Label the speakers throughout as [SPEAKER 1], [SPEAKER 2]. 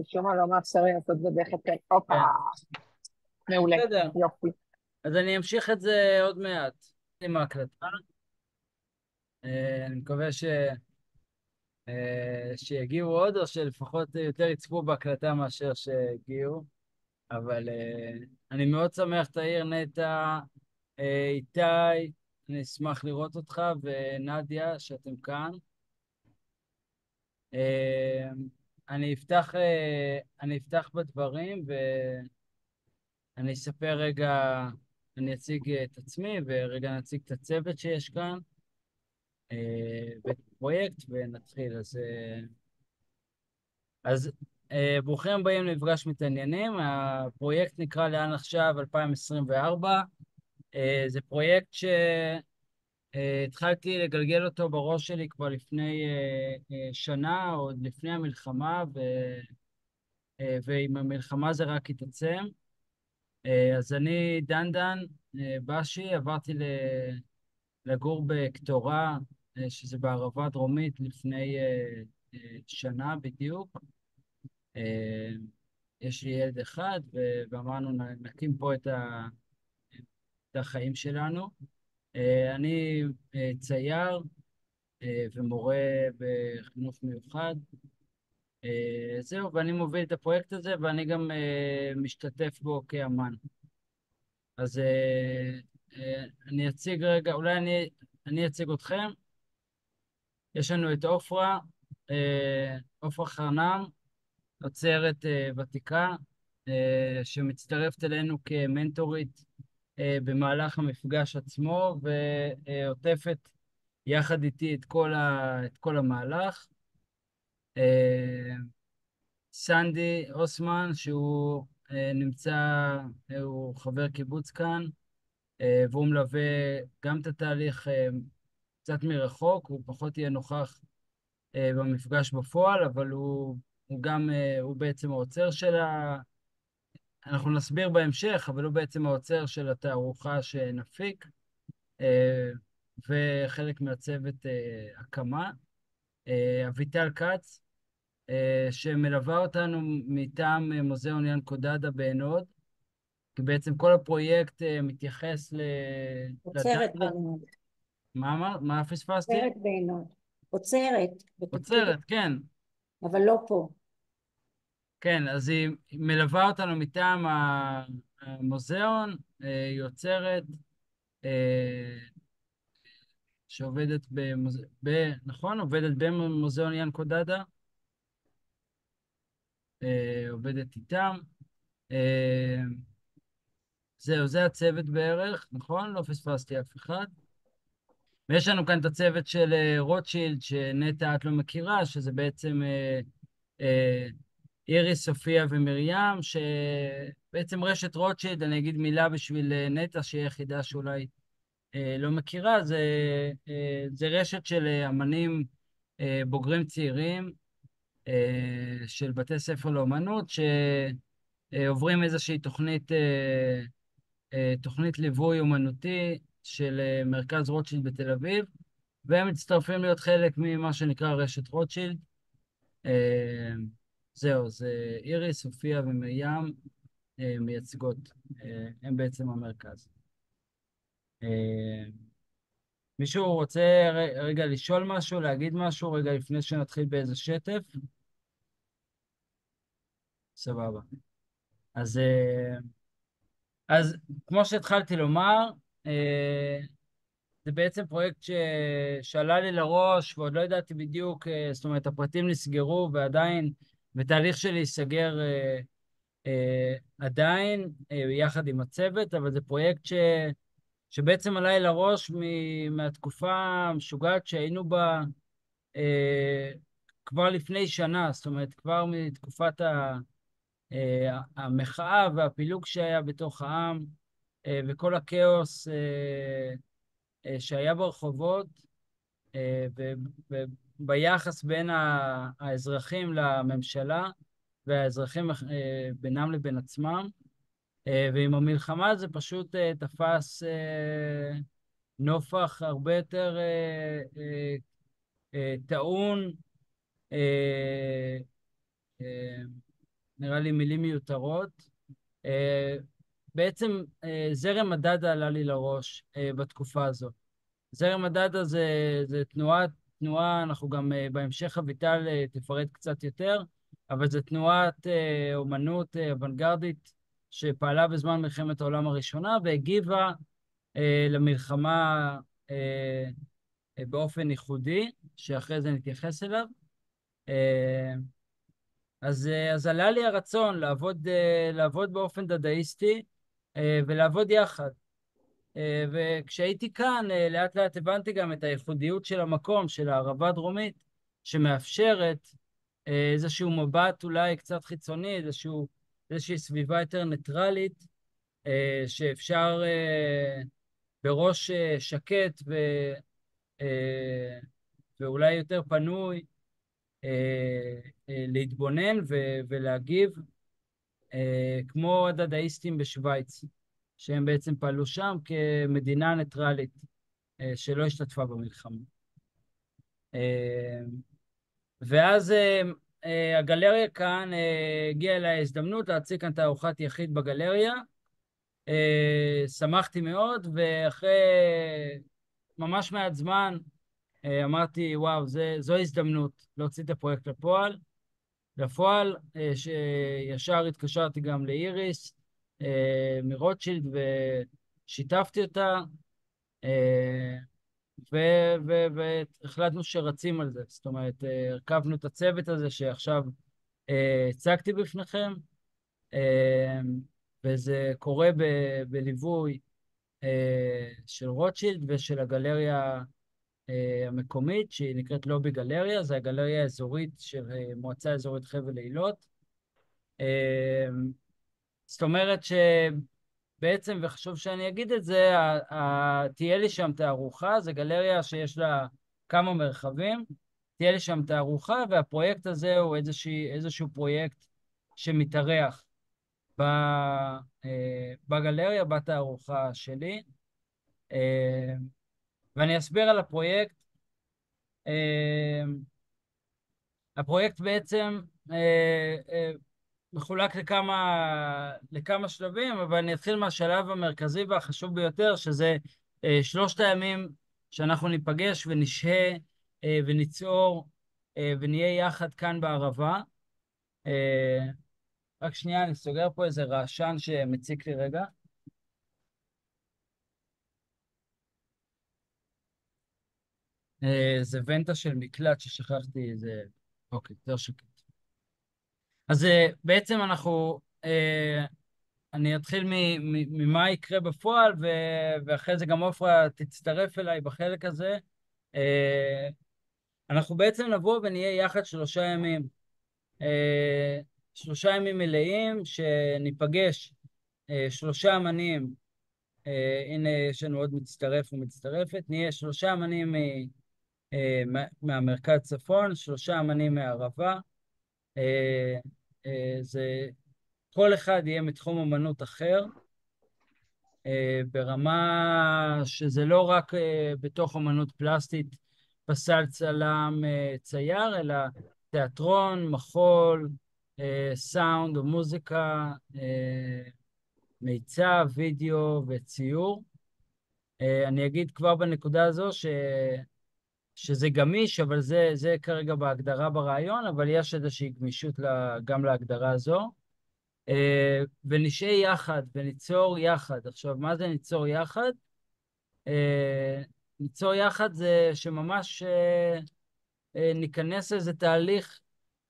[SPEAKER 1] משום מה לא מאפשר לי לעשות את זה דרך הטל. הופה,
[SPEAKER 2] כן,
[SPEAKER 1] מעולה,
[SPEAKER 2] בסדר.
[SPEAKER 1] יופי.
[SPEAKER 2] אז אני אמשיך את זה עוד מעט עם ההקלטה. אני מקווה שיגיעו עוד, או שלפחות יותר יצפו בהקלטה מאשר שהגיעו. אבל אני מאוד שמח, תאיר, נטע, איתי, אני אשמח לראות אותך, ונדיה, שאתם כאן. אה, אני אפתח בדברים, ואני אספר רגע, אני אציג את עצמי, ורגע נציג את הצוות שיש כאן, ואת הפרויקט, ונתחיל. אז ברוכים הבאים למפגש מתעניינים. הפרויקט נקרא לאן עכשיו 2024. זה פרויקט שהתחלתי לגלגל אותו בראש שלי כבר לפני שנה, עוד לפני המלחמה, ועם המלחמה זה רק התעצם. אז אני דן בשי, עברתי לגור בקטורה, שזה בערבה הדרומית, לפני שנה בדיוק. אה, יש לי ילד אחד, ואמרנו נקים פה את החיים שלנו. אני צייר ומורה בחינוך מיוחד. זהו, ואני מוביל את הפרויקט הזה, ואני גם משתתף בו כאמן. אז אני אציג רגע, אולי אני אציג אתכם. יש לנו את עופרה, עופרה חרנם, עוצרת ותיקה, שמצטרפת אלינו כמנטורית במהלך המפגש עצמו, ועוטפת יחד איתי את כל המהלך. אה, סנדי אוסמן, שהוא הוא חבר קיבוץ כאן, והוא מלווה גם את התהליך קצת מרחוק, הוא פחות יהיה נוכח במפגש בפועל, אבל הוא גם, הוא בעצם האוצר אנחנו נסביר בהמשך, אבל הוא בעצם האוצר של התערוכה שנפיק, אה, וחלק מהצוות הקמה. אביטל כץ, שמלווה אותנו מטעם מוזיאון ינקו דדה בעין הוד, כי בעצם כל הפרויקט מתייחס לדאטה.
[SPEAKER 1] עוצרת בעינות.
[SPEAKER 2] מה פספסתי?
[SPEAKER 1] עוצרת בעינות. עוצרת בתפקיד,
[SPEAKER 2] אוצרת, כן.
[SPEAKER 1] אבל לא פה.
[SPEAKER 2] כן, אז היא מלווה אותנו מטעם המוזיאון, היא אוצרת, אה, שעובדת נכון? עובדת במוזיאון ינקו דדה, עובדת איתם. אה, זהו, זה הצוות בערך, נכון? לא פספסתי אף אחד. ויש לנו כאן את הצוות של רוטשילד, שנטע את לא מכירה, שזה בעצם אה, איריס, סופיה ומרים, שבעצם רשת רוטשילד, אני אגיד מילה בשביל נטע, שהיא היחידה שאולי לא מכירה, זה רשת של אמנים בוגרים צעירים, של בתי ספר לאומנות, שעוברים איזושהי תוכנית ליווי אומנותי של מרכז רוטשילד בתל אביב, והם מצטרפים להיות חלק ממה שנקרא רשת רוטשילד. אה, זהו, זה איריס, סופיה ומרים מייצגות, הם בעצם המרכז. אה, מישהו רוצה רגע לשאול משהו, להגיד משהו, רגע לפני שנתחיל באיזה שטף? סבבה. אז, אה, אז כמו שהתחלתי לומר, אה, זה בעצם פרויקט שעלה לי לראש, ועוד לא ידעתי בדיוק, זאת אומרת, הפרטים נסגרו ועדיין בתהליך של להיסגר עדיין, יחד עם הצוות, אבל זה פרויקט שבעצם עלה לי לראש מהתקופה המשוגעת שהיינו בה אה, כבר לפני שנה, זאת אומרת, כבר מתקופת המחאה והפילוג שהיה בתוך העם, וכל הכאוס שהיה ברחובות, וביחס בין האזרחים לממשלה, והאזרחים בינם לבין עצמם. ועם המלחמה זה פשוט תפס נופח הרבה יותר טעון, אה, אה, נראה לי מילים מיותרות. אה, בעצם זרם מדדה עלה לי לראש בתקופה הזו. זרם מדדה זה תנועה, אנחנו גם בהמשך אביטל תפרט קצת יותר, אבל זו תנועת אומנות אוונגרדית שפעלה בזמן מלחמת העולם הראשונה והגיבה למלחמה באופן ייחודי, שאחרי זה נתייחס אליו. אז עלה לי הרצון לעבוד באופן דדאיסטי ולעבוד יחד. וכשהייתי כאן, לאט לאט הבנתי גם את הייחודיות של המקום, של הערבה הדרומית, שמאפשרת איזשהו מבט אולי קצת חיצוני, איזושהי סביבה יותר ניטרלית, שאפשר בראש שקט ואולי יותר פנוי להתבונן ולהגיב, כמו הדדאיסטים בשוויץ, שהם בעצם פעלו שם כמדינה ניטרלית שלא השתתפה במלחמה. ואז הגלריה כאן הגיעה אליי ההזדמנות להציג כאן תערוכת יחיד בגלריה. שמחתי מאוד, ואחרי ממש מעט זמן אמרתי, וואו, זו הזדמנות להוציא את הפרויקט לפועל, שישר התקשרתי גם לאיריס מרוטשילד ושיתפתי אותה, והחלטנו שרצים על זה. זאת אומרת, הרכבנו את הצוות הזה שעכשיו הצגתי בפניכם, וזה קורה בליווי של רוטשילד ושל הגלריה המקומית, שהיא נקראת לובי גלריה, זה הגלריה האזורית של מועצה אזורית חבל אילות. זאת אומרת שבעצם, וחשוב שאני אגיד את זה, תהיה לי שם תערוכה, זה גלריה שיש לה כמה מרחבים, תהיה לי שם תערוכה, והפרויקט הזה הוא איזשהו פרויקט שמתארח בגלריה, בתערוכה שלי. ואני אסביר על הפרויקט. הפרויקט בעצם מחולק לכמה שלבים, אבל אני אתחיל מהשלב המרכזי והחשוב ביותר, שזה 3 הימים שאנחנו ניפגש ונשהה וניצור ונהיה יחד כאן בערבה. רק שנייה, אני סוגר פה איזה רעשן שמציק לי רגע. זה ונטה של מקלט ששכחתי, אוקיי, יותר שקט. אז בעצם אני אתחיל ממה יקרה בפועל, ואחרי זה גם עופרה תצטרף אליי בחלק הזה. אנחנו בעצם נבוא ונהיה יחד 3 ימים. 3 ימים מלאים שניפגש 3 אמנים. הנה יש לנו עוד מצטרף ומצטרפת. נהיה 3 אמנים מהמרכז צפון, 3 אמנים מהערבה. כל אחד יהיה מתחום אמנות אחר, ברמה שזה לא רק בתוך אמנות פלסטית, פסל, צלם, צייר, אלא תיאטרון, מחול, סאונד או מוזיקה, מיצב, וידאו וציור. אני אגיד כבר בנקודה הזו שזה גמיש, אבל זה כרגע בהגדרה ברעיון, אבל יש איזושהי גמישות גם להגדרה הזו. ונשאר יחד וניצור יחד. עכשיו, מה זה ניצור יחד? ניצור יחד זה שממש ניכנס לאיזה תהליך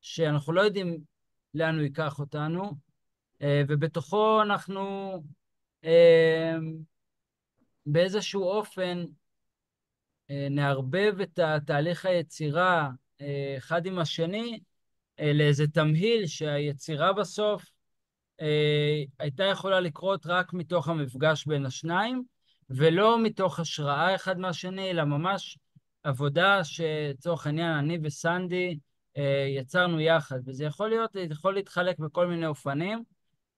[SPEAKER 2] שאנחנו לא יודעים לאן הוא ייקח אותנו, ובתוכו אנחנו באיזשהו אופן נערבב את תהליך היצירה אחד עם השני לאיזה תמהיל שהיצירה בסוף הייתה יכולה לקרות רק מתוך המפגש בין השניים, ולא מתוך השראה אחד מהשני, אלא ממש עבודה שצורך העניין אני וסנדי יצרנו יחד, וזה יכול להתחלק בכל מיני אופנים,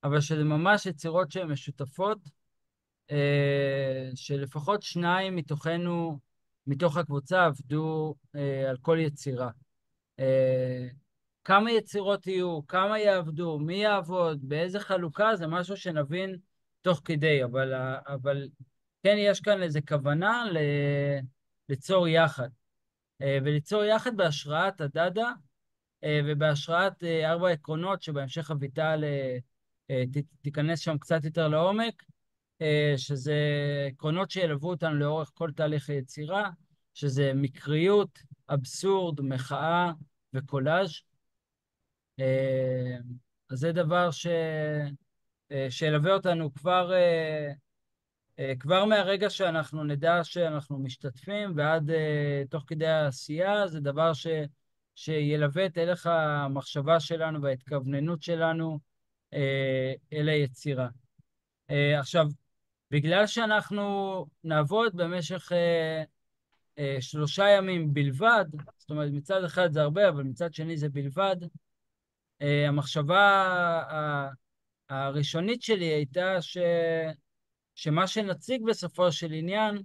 [SPEAKER 2] אבל שזה ממש יצירות שהן משותפות, שלפחות 2 מתוכנו, מתוך הקבוצה, עבדו על כל יצירה. כמה יצירות יהיו, כמה יעבדו, מי יעבוד, באיזה חלוקה, זה משהו שנבין תוך כדי, אבל כן יש כאן איזו כוונה ליצור יחד, וליצור יחד בהשראת הדדה, ובהשראת 4 עקרונות שבהמשך אביטל תיכנס שם קצת יותר לעומק, שזה עקרונות שילוו אותנו לאורך כל תהליך היצירה, שזה מקריות, אבסורד, מחאה וקולאז'. אז זה דבר שילווה אותנו כבר מהרגע שאנחנו נדע שאנחנו משתתפים ועד תוך כדי העשייה, זה דבר שילווה את הלך המחשבה שלנו וההתכווננות שלנו אל היצירה. עכשיו, בגלל שאנחנו נעבוד במשך 3 ימים בלבד, זאת אומרת מצד אחד זה הרבה, אבל מצד שני זה בלבד, המחשבה הראשונית שלי הייתה שמה שנציג בסופו של עניין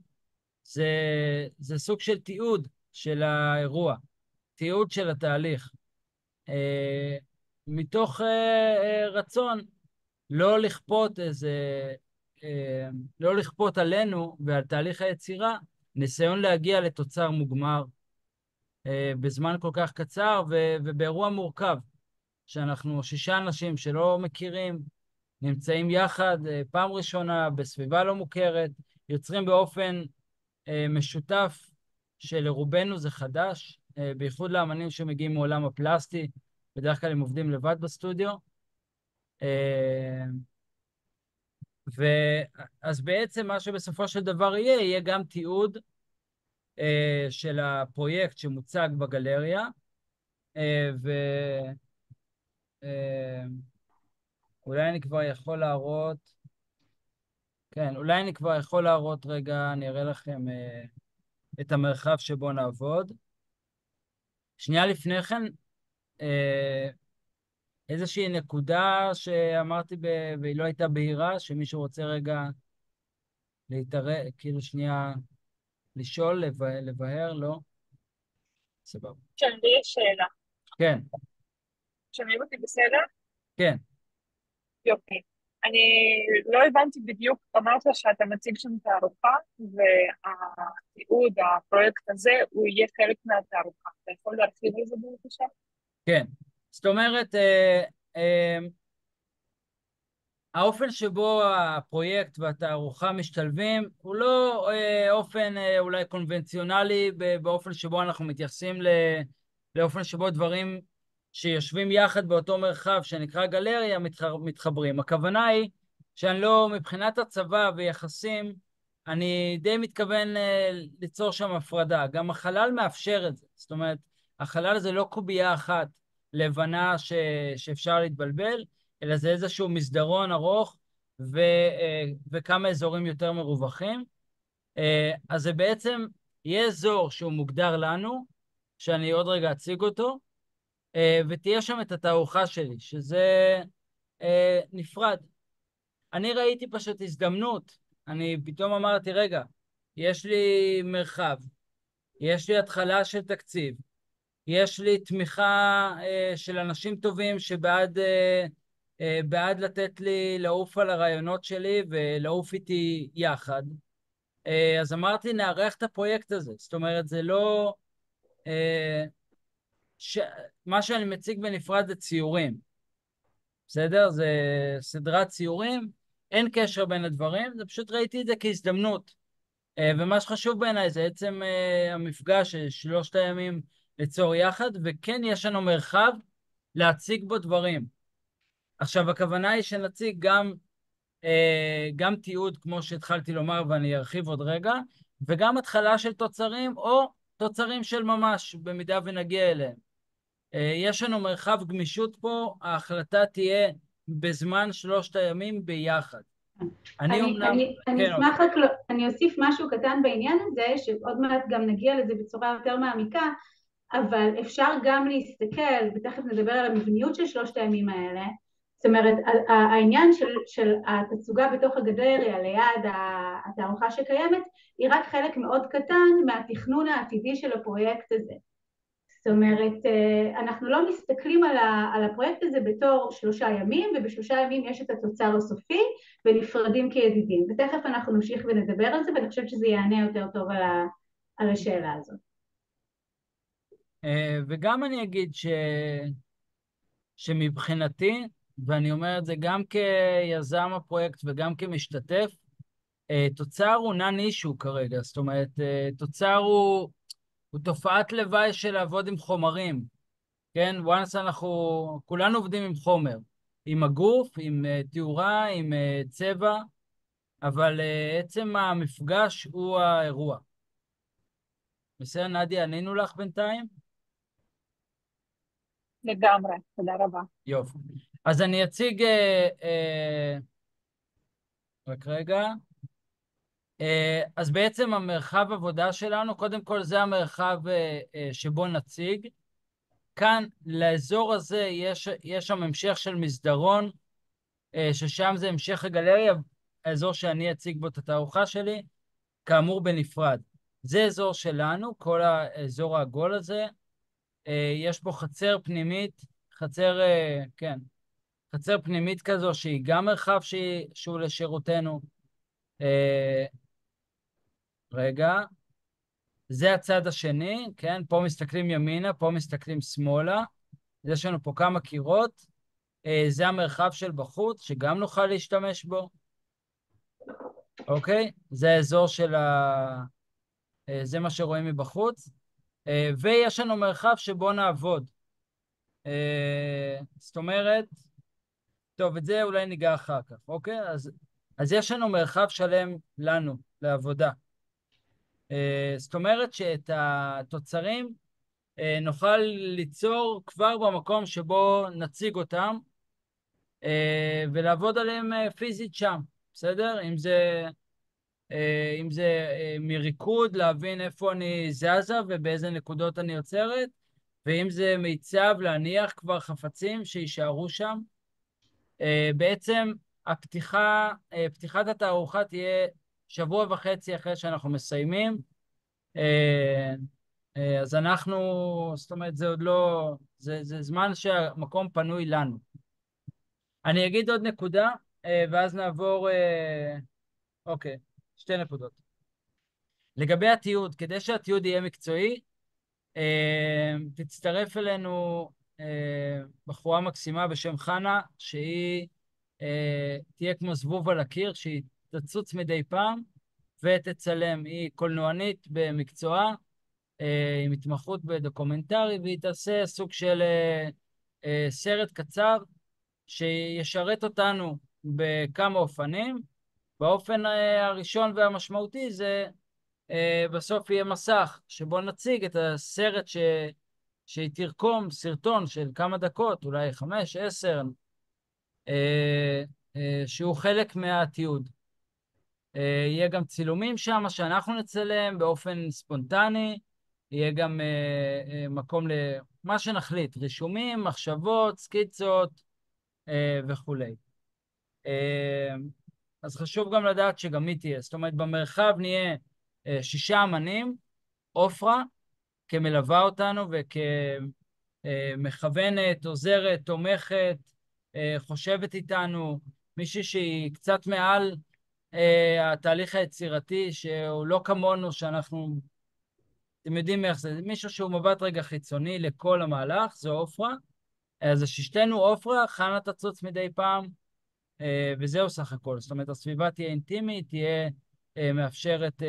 [SPEAKER 2] זה סוג של תיעוד של האירוע, תיעוד של התהליך, מתוך רצון לא לכפות לא לכפות עלינו ועל תהליך היצירה ניסיון להגיע לתוצר מוגמר בזמן כל כך קצר ובאירוע מורכב, שאנחנו 6 אנשים שלא מכירים, נמצאים יחד פעם ראשונה בסביבה לא מוכרת, יוצרים באופן משותף שלרובנו זה חדש, בייחוד לאמנים שמגיעים מעולם הפלסטי, בדרך כלל הם עובדים לבד בסטודיו. אז בעצם מה שבסופו של דבר יהיה גם תיעוד של הפרויקט שמוצג בגלריה, אולי אני כבר יכול להראות, כן, אולי אני כבר יכול להראות רגע, אני אראה לכם את המרחב שבו נעבוד. שנייה לפני כן, איזושהי נקודה שאמרתי והיא לא הייתה בהירה, שמישהו רוצה רגע להתערב, כאילו שנייה לשאול, לבהר, לא? סבבה.
[SPEAKER 1] שאני יש שאלה.
[SPEAKER 2] כן,
[SPEAKER 1] שומעים אותי בסדר?
[SPEAKER 2] כן.
[SPEAKER 1] יופי. אני לא הבנתי בדיוק, אמרת שאתה מציג שם תערוכה, והתיעוד, הפרויקט הזה, הוא יהיה חלק מהתערוכה. אתה יכול להרחיב על זה בבקשה?
[SPEAKER 2] כן, זאת אומרת, האופן שבו הפרויקט והתערוכה משתלבים הוא לא אופן אולי קונבנציונלי באופן שבו אנחנו מתייחסים לאופן שבו דברים שיושבים יחד באותו מרחב שנקרא גלריה מתחברים. הכוונה היא שאני לא, מבחינת הצבא ויחסים, אני די מתכוון ליצור שם הפרדה. גם החלל מאפשר את זה. זאת אומרת, החלל זה לא קובייה אחת לבנה שאפשר להתבלבל, אלא זה איזשהו מסדרון ארוך וכמה אזורים יותר מרווחים. אז זה בעצם יהיה אזור שהוא מוגדר לנו, שאני עוד רגע אציג אותו, ותהיה שם את התערוכה שלי, שזה נפרד. אני ראיתי פשוט הזדמנות, אני פתאום אמרתי, רגע, יש לי מרחב, יש לי התחלה של תקציב, יש לי תמיכה של אנשים טובים שבעד בעד לתת לי לעוף על הרעיונות שלי ולעוף איתי יחד. אז אמרתי, נערך את הפרויקט הזה. זאת אומרת, זה לא... מה שאני מציג בנפרד זה ציורים. בסדר? זה סדרת ציורים, אין קשר בין הדברים, זה פשוט ראיתי את זה כהזדמנות. ומה שחשוב בעיניי זה עצם המפגש של 3 הימים ליצור יחד, וכן יש לנו מרחב להציג בו דברים. עכשיו, הכוונה היא שנציג גם תיעוד, כמו שהתחלתי לומר, ואני ארחיב עוד רגע, וגם התחלה של תוצרים, או תוצרים של ממש, במידה ונגיע אליהם. יש לנו מרחב גמישות פה, ההחלטה תהיה בזמן 3 הימים ביחד.
[SPEAKER 3] אני אוסיף משהו קטן בעניין הזה, שעוד מעט גם נגיע לזה בצורה יותר מעמיקה, אבל אפשר גם להסתכל, ותכף נדבר על המבניות של 3 הימים האלה, זאת אומרת, העניין של התצוגה בתוך הגלריה ליד התערוכה שקיימת, היא רק חלק מאוד קטן מהתכנון העתידי של הפרויקט הזה. זאת אומרת, אנחנו לא מסתכלים על הפרויקט הזה בתור 3 ימים, וב3 ימים יש את התוצר הסופי, ונפרדים כידידים. ותכף אנחנו נמשיך ונדבר על זה, ואני חושבת שזה יענה יותר טוב על השאלה הזאת.
[SPEAKER 2] וגם אני אגיד שמבחינתי, ואני אומר את זה גם כיזם הפרויקט וגם כמשתתף, תוצר הוא נון אישו כרגע, זאת אומרת, תוצר הוא תופעת לוואי של לעבוד עם חומרים, כן? once אנחנו, כולנו עובדים עם חומר, עם הגוף, עם תאורה, עם צבע, אבל עצם המפגש הוא האירוע. בסדר, נדיה, ענינו לך בינתיים?
[SPEAKER 1] לגמרי, תודה רבה.
[SPEAKER 2] יופי. אז אני אציג, רק רגע. אז בעצם המרחב עבודה שלנו, קודם כל זה המרחב שבו נציג. כאן, לאזור הזה, יש שם המשך של מסדרון, ששם זה המשך הגלריה, האזור שאני אציג בו את התערוכה שלי, כאמור בנפרד. זה אזור שלנו, כל האזור העגול הזה. יש בו חצר פנימית, כן, חצר פנימית כזו שהיא גם מרחב שהוא לשירותנו. רגע, זה הצד השני, כן? פה מסתכלים ימינה, פה מסתכלים שמאלה. יש לנו פה כמה קירות. זה המרחב של בחוץ, שגם נוכל להשתמש בו. אוקיי? זה האזור של זה מה שרואים מבחוץ. ויש לנו מרחב שבו נעבוד. זאת אומרת, טוב, את זה אולי ניגע אחר כך, אוקיי? אז יש לנו מרחב שלם לנו, לעבודה. זאת אומרת שאת התוצרים נוכל ליצור כבר במקום שבו נציג אותם, ולעבוד עליהם פיזית שם, בסדר? אם זה מריקוד, להבין איפה אני זזה ובאיזה נקודות אני יוצרת, ואם זה מיצב, להניח כבר חפצים שישארו שם. בעצם פתיחת התערוכה תהיה 1.5 שבוע אחרי שאנחנו מסיימים. אז אנחנו, זאת אומרת, זה עוד לא, זה זמן שהמקום פנוי לנו. אני אגיד עוד נקודה, ואז נעבור, אוקיי, 2 נקודות. לגבי התיעוד, כדי שהתיעוד יהיה מקצועי, תצטרף אלינו בחורה מקסימה בשם חנה, שהיא תהיה כמו זבוב על הקיר, שהיא תצוץ מדי פעם ותצלם. היא קולנוענית במקצועה, עם התמחות בדוקומנטרי, והיא תעשה סוג של סרט קצר שישרת אותנו בכמה אופנים. באופן הראשון והמשמעותי זה בסוף יהיה מסך שבו נציג את הסרט שהיא תרקום, סרטון של כמה דקות, אולי 5, 10, שהוא חלק מהתיעוד. יהיה גם צילומים שם שאנחנו נצלם באופן ספונטני, יהיה גם מקום למה שנחליט, רישומים, מחשבות, סקיצות וכולי. אז חשוב גם לדעת שגם היא תהיה, זאת אומרת במרחב נהיה 6 אמנים, עופרה כמלווה אותנו וכמכוונת, עוזרת, תומכת, חושבת איתנו, מישהי שהיא קצת מעל התהליך היצירתי, שהוא לא כמונו, שאנחנו, אתם יודעים איך זה, מישהו שהוא מבט רגע חיצוני לכל המהלך, זו עופרה. אז ששתינו עופרה, חנה תצוץ מדי פעם, וזהו סך הכל. זאת אומרת, הסביבה תהיה אינטימית, תהיה מאפשרת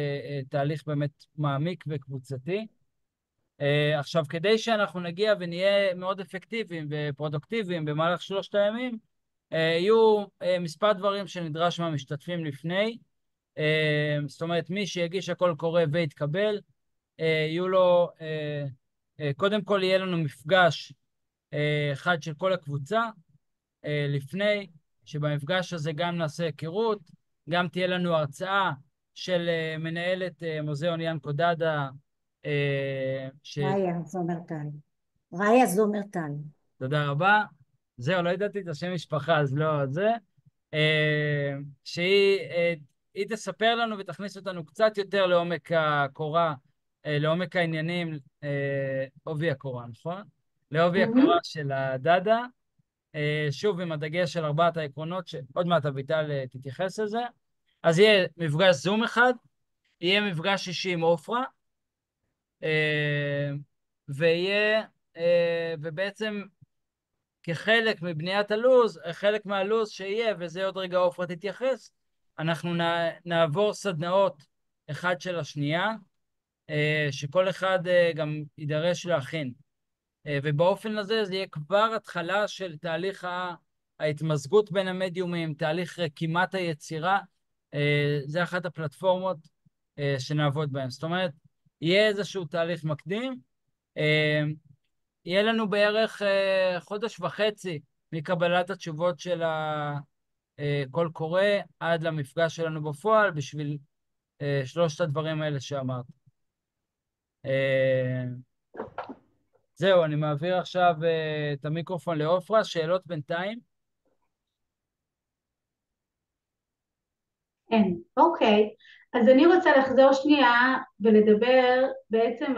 [SPEAKER 2] תהליך באמת מעמיק וקבוצתי. עכשיו, כדי שאנחנו נגיע ונהיה מאוד אפקטיביים ופרודוקטיביים במהלך 3 הימים, יהיו מספר דברים שנדרש מהמשתתפים לפני. זאת אומרת, מי שיגיש הכל קורא והתקבל, יהיו לו, קודם כל יהיה לנו מפגש אחד של כל הקבוצה לפני, שבמפגש הזה גם נעשה היכרות, גם תהיה לנו הרצאה של מנהלת מוזיאון ינקו דדה.
[SPEAKER 4] ראיה זומרטל. ראיה זומרטל.
[SPEAKER 2] תודה רבה. זהו, לא ידעתי את השם משפחה, אז לא זה. שהיא תספר לנו ותכניס אותנו קצת יותר לעומק הקורה לעומק העניינים, עובי הקורה, נכון? לעובי
[SPEAKER 3] מהמם.
[SPEAKER 2] הקורה של הדאדה, שוב עם הדגש של 4 העקרונות, שעוד מעט אביטל תתייחס לזה. אז יהיה מפגש זום אחד, יהיה מפגש אישי עם עופרה, ויהיה, ובעצם כחלק מבניית הלוז, חלק מהלוז שיהיה, וזה עוד רגע עופרה תתייחס, אנחנו נעבור סדנאות אחד של השנייה, שכל אחד גם יידרש להכין. ובאופן הזה זה יהיה כבר התחלה של תהליך ההתמזגות בין המדיומים, תהליך רקימת היצירה, זה אחת הפלטפורמות שנעבוד בהן. זאת אומרת, יהיה איזשהו תהליך מקדים, יהיה לנו בערך חודש וחצי מקבלת התשובות של הקול קורא עד למפגש שלנו בפועל, בשביל 3 הדברים האלה שאמרת. זהו, אני מעביר עכשיו את המיקרופון לעופרה, שאלות בינתיים?
[SPEAKER 3] אין, אוקיי. אז אני רוצה לחזור שנייה ולדבר בעצם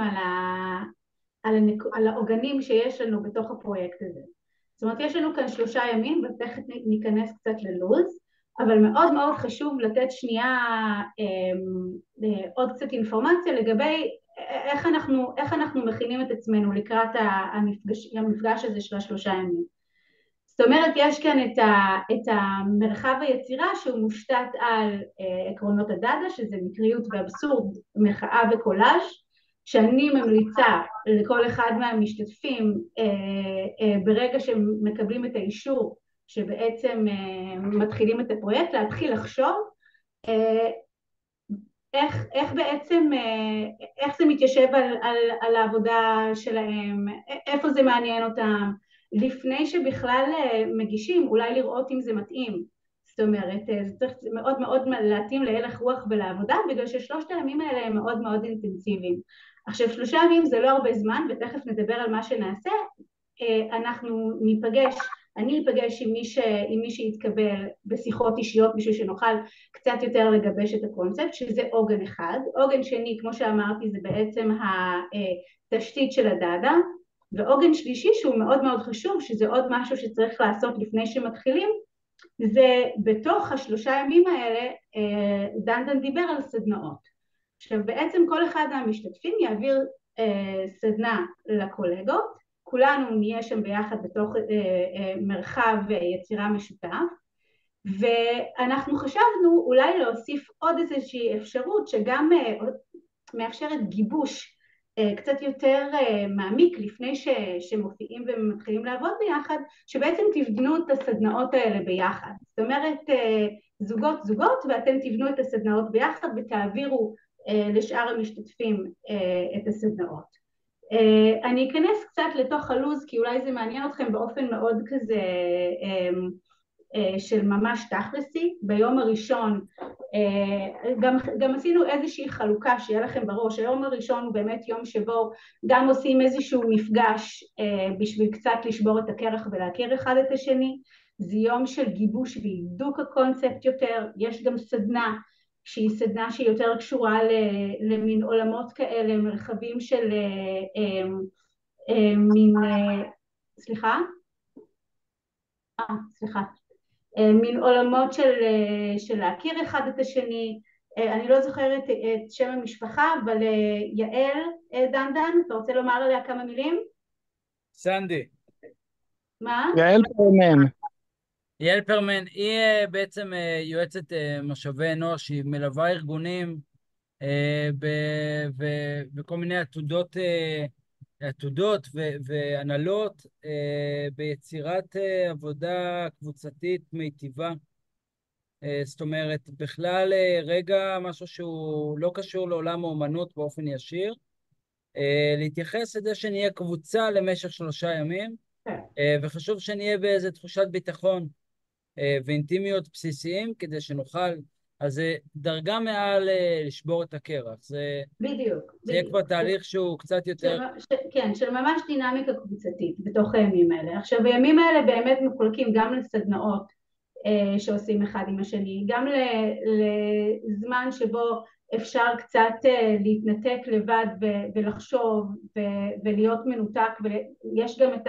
[SPEAKER 3] על העוגנים שיש לנו בתוך הפרויקט הזה. זאת אומרת, יש לנו כאן 3 ימים, ותכף ניכנס קצת ללוז, אבל מאוד מאוד חשוב לתת שנייה עוד קצת אינפורמציה לגבי איך אנחנו מכינים את עצמנו לקראת המפגש הזה של 3 ימים. זאת אומרת, יש כאן את המרחב היצירה שהוא מושתת על עקרונות הדאדה, שזה מקריות ואבסורד, מחאה וקולאז', שאני ממליצה לכל אחד מהמשתתפים ברגע שהם מקבלים את האישור שבעצם מתחילים את הפרויקט, להתחיל לחשוב איך בעצם, איך זה מתיישב על העבודה שלהם, איפה זה מעניין אותם, לפני שבכלל מגישים, אולי לראות אם זה מתאים. זאת אומרת, זה צריך מאוד מאוד להתאים להלך רוח ולעבודה, בגלל ש3 הימים האלה הם מאוד מאוד אינטנסיביים. עכשיו, 3 ימים זה לא הרבה זמן, ותכף נדבר על מה שנעשה. אנחנו ניפגש, אני אפגש עם מי שיתקבל בשיחות אישיות, בשביל שנוכל קצת יותר לגבש את הקונספט, שזה עוגן אחד. עוגן שני, כמו שאמרתי, זה בעצם התשתית של הדאדה, ועוגן שלישי שהוא מאוד מאוד חשוב, שזה עוד משהו שצריך לעשות לפני שמתחילים, זה בתוך 3 ימים האלה, דנדן דיבר על סדנאות. עכשיו בעצם כל אחד מהמשתתפים יעביר סדנה לקולגות, כולנו נהיה שם ביחד בתוך מרחב יצירה משותף, ואנחנו חשבנו אולי להוסיף עוד איזושהי אפשרות שגם מאפשרת גיבוש קצת יותר מעמיק לפני שמופיעים ומתחילים לעבוד ביחד, שבעצם תבנו את הסדנאות האלה ביחד. זאת אומרת, זוגות, ואתם תבנו את הסדנאות ביחד ותעבירו לשאר המשתתפים את הסדנאות. אני אכנס קצת לתוך הלוז, כי אולי זה מעניין אתכם באופן מאוד כזה של ממש תכלסי. ביום הראשון גם עשינו איזושהי חלוקה שיהיה לכם בראש. היום הראשון הוא באמת יום שבו גם עושים איזשהו מפגש בשביל קצת לשבור את הקרח ולהכיר אחד את השני. זה יום של גיבוש והידוק הקונספט יותר. יש גם סדנה שהיא סדנה שהיא יותר קשורה למין עולמות כאלה, מרחבים של מין עולמות של להכיר אחד את השני. אני לא זוכרת את שם המשפחה, אבל יעל דנדן, אתה רוצה לומר עליה כמה מילים?
[SPEAKER 2] סנדי.
[SPEAKER 3] מה?
[SPEAKER 5] יעל פרמן.
[SPEAKER 2] יעל פרמן, היא בעצם יועצת משאבי אנוש, היא מלווה ארגונים בכל מיני עתודות והנהלות ביצירת עבודה קבוצתית מיטיבה. זאת אומרת, בכלל רגע משהו שהוא לא קשור לעולם האומנות באופן ישיר, להתייחס לזה שנהיה קבוצה למשך 3 ימים, וחשוב שנהיה באיזו תחושת ביטחון ואינטימיות בסיסיים, כדי שנוכל, אז זה דרגה מעל לשבור את הקרח.
[SPEAKER 3] בדיוק.
[SPEAKER 2] זה יהיה כבר תהליך שהוא קצת יותר...
[SPEAKER 3] כן, של ממש דינמיקה קבוצתית בתוך הימים האלה. עכשיו, הימים האלה באמת מחולקים גם לסדנאות שעושים אחד עם השני, גם לזמן שבו אפשר קצת להתנתק לבד ולחשוב ולהיות מנותק, ויש גם את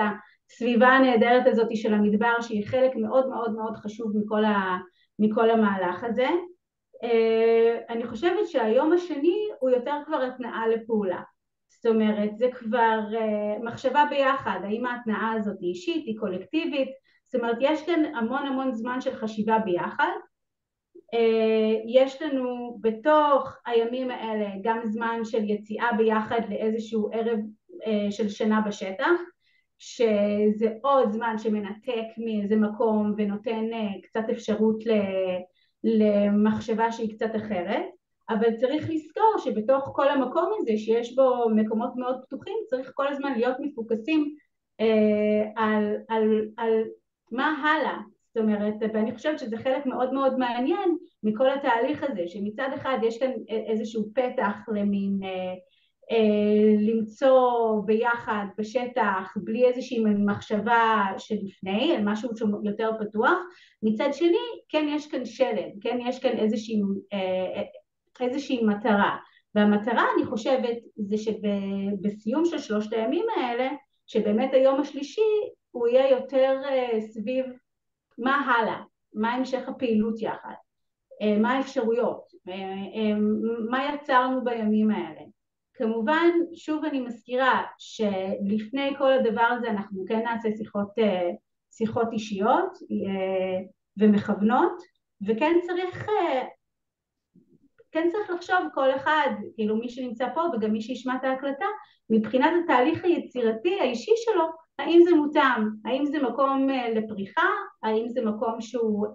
[SPEAKER 3] הסביבה הנהדרת הזאת של המדבר שהיא חלק מאוד מאוד מאוד חשוב מכל המהלך הזה. אני חושבת שהיום השני הוא יותר כבר התנאה לפעולה, זאת אומרת זה כבר מחשבה ביחד, האם ההתנאה הזאת היא אישית, היא קולקטיבית, זאת אומרת יש כאן המון המון זמן של חשיבה ביחד. יש לנו בתוך הימים האלה גם זמן של יציאה ביחד לאיזשהו ערב של שינה בשטח, שזה עוד זמן שמנתק מאיזה מקום ונותן קצת אפשרות למחשבה שהיא קצת אחרת, אבל צריך לזכור שבתוך כל המקום הזה שיש בו מקומות מאוד פתוחים צריך כל הזמן להיות מפוקסים על מה הלאה. זאת אומרת, ואני חושבת שזה חלק מאוד מאוד מעניין מכל התהליך הזה, שמצד אחד יש כאן איזשהו פתח למין למצוא ביחד בשטח בלי איזושהי מחשבה שלפני, על משהו שהוא יותר פתוח, מצד שני כן יש כאן שלד, כן יש כאן איזושהי מטרה, והמטרה אני חושבת זה שבסיום של 3 הימים האלה, שבאמת היום השלישי הוא יהיה יותר סביב מה הלאה, מה המשך הפעילות יחד, מה האפשרויות, מה יצרנו בימים האלה. כמובן, שוב אני מזכירה שלפני כל הדבר הזה אנחנו כן נעשה שיחות אישיות ומכוונות, וכן צריך לחשוב כל אחד, כאילו מי שנמצא פה וגם מי שישמע את ההקלטה, מבחינת התהליך היצירתי האישי שלו, האם זה מותאם, האם זה מקום לפריחה, האם זה מקום שהוא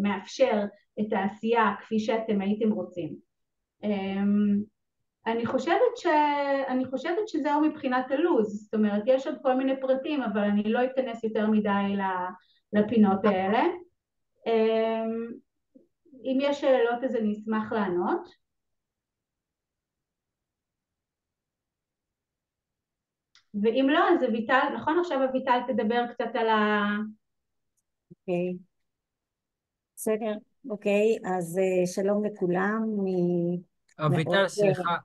[SPEAKER 3] מאפשר את העשייה כפי שאתם הייתם רוצים. אני חושבת שזהו מבחינת הלוז, זאת אומרת יש עוד כל מיני פרטים אבל אני לא אכנס יותר מדי לפינות האלה. אם יש שאלות אז אני אשמח לענות. ואם לא אז אביטל, נכון עכשיו אביטל תדבר קצת על
[SPEAKER 4] אוקיי, בסדר, אוקיי, אז שלום לכולם.
[SPEAKER 2] אביטל, סליחה,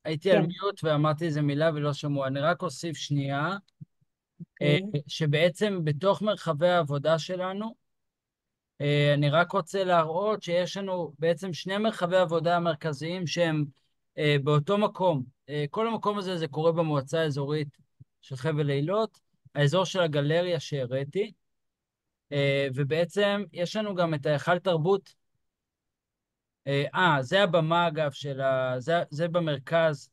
[SPEAKER 2] הייתי על
[SPEAKER 4] כן.
[SPEAKER 2] מיוט ואמרתי איזה מילה ולא שמעו. אני רק אוסיף שנייה, שבעצם בתוך מרחבי העבודה שלנו, אני רק רוצה להראות שיש לנו בעצם 2 מרחבי עבודה מרכזיים שהם באותו מקום. כל המקום הזה זה קורה במועצה האזורית של חבל אילות, האזור של הגלריה שהראיתי, ובעצם יש לנו גם את ההיכל תרבות. זה הבמה אגב זה במרכז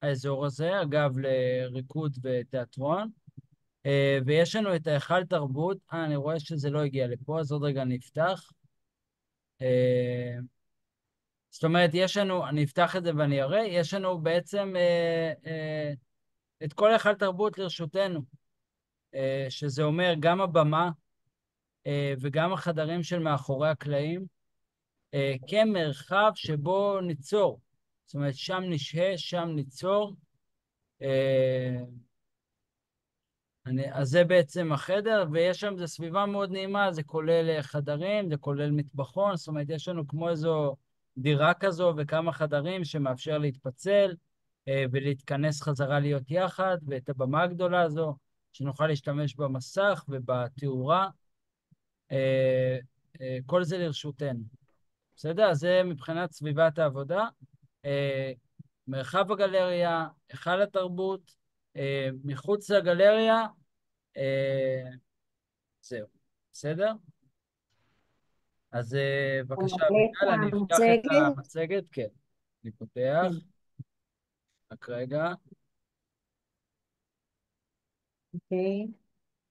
[SPEAKER 2] האזור הזה, אגב לריקוד ותיאטרון, ויש לנו את ההיכל תרבות, אני רואה שזה לא הגיע לפה, אז עוד רגע נפתח. זאת אומרת, יש לנו, אני אפתח את זה ואני אראה, יש לנו בעצם את כל ההיכל תרבות לרשותנו, שזה אומר גם הבמה וגם החדרים של מאחורי הקלעים, כמרחב שבו ניצור. זאת אומרת, שם נשהה, שם ניצור. אז זה בעצם החדר, ויש שם, זה סביבה מאוד נעימה, זה כולל חדרים, זה כולל מטבחון, זאת אומרת, יש לנו כמו איזו דירה כזו וכמה חדרים שמאפשר להתפצל ולהתכנס חזרה להיות יחד, ואת הבמה הגדולה הזו, שנוכל להשתמש במסך ובתאורה. כל זה לרשותנו. בסדר? אז זה מבחינת סביבת העבודה. מרחב הגלריה, היכל התרבות, מחוץ לגלריה, זהו. בסדר? אז בבקשה, אביטל, אני אפתח את המצגת. כן, אני פותח. רק רגע.
[SPEAKER 4] אוקיי,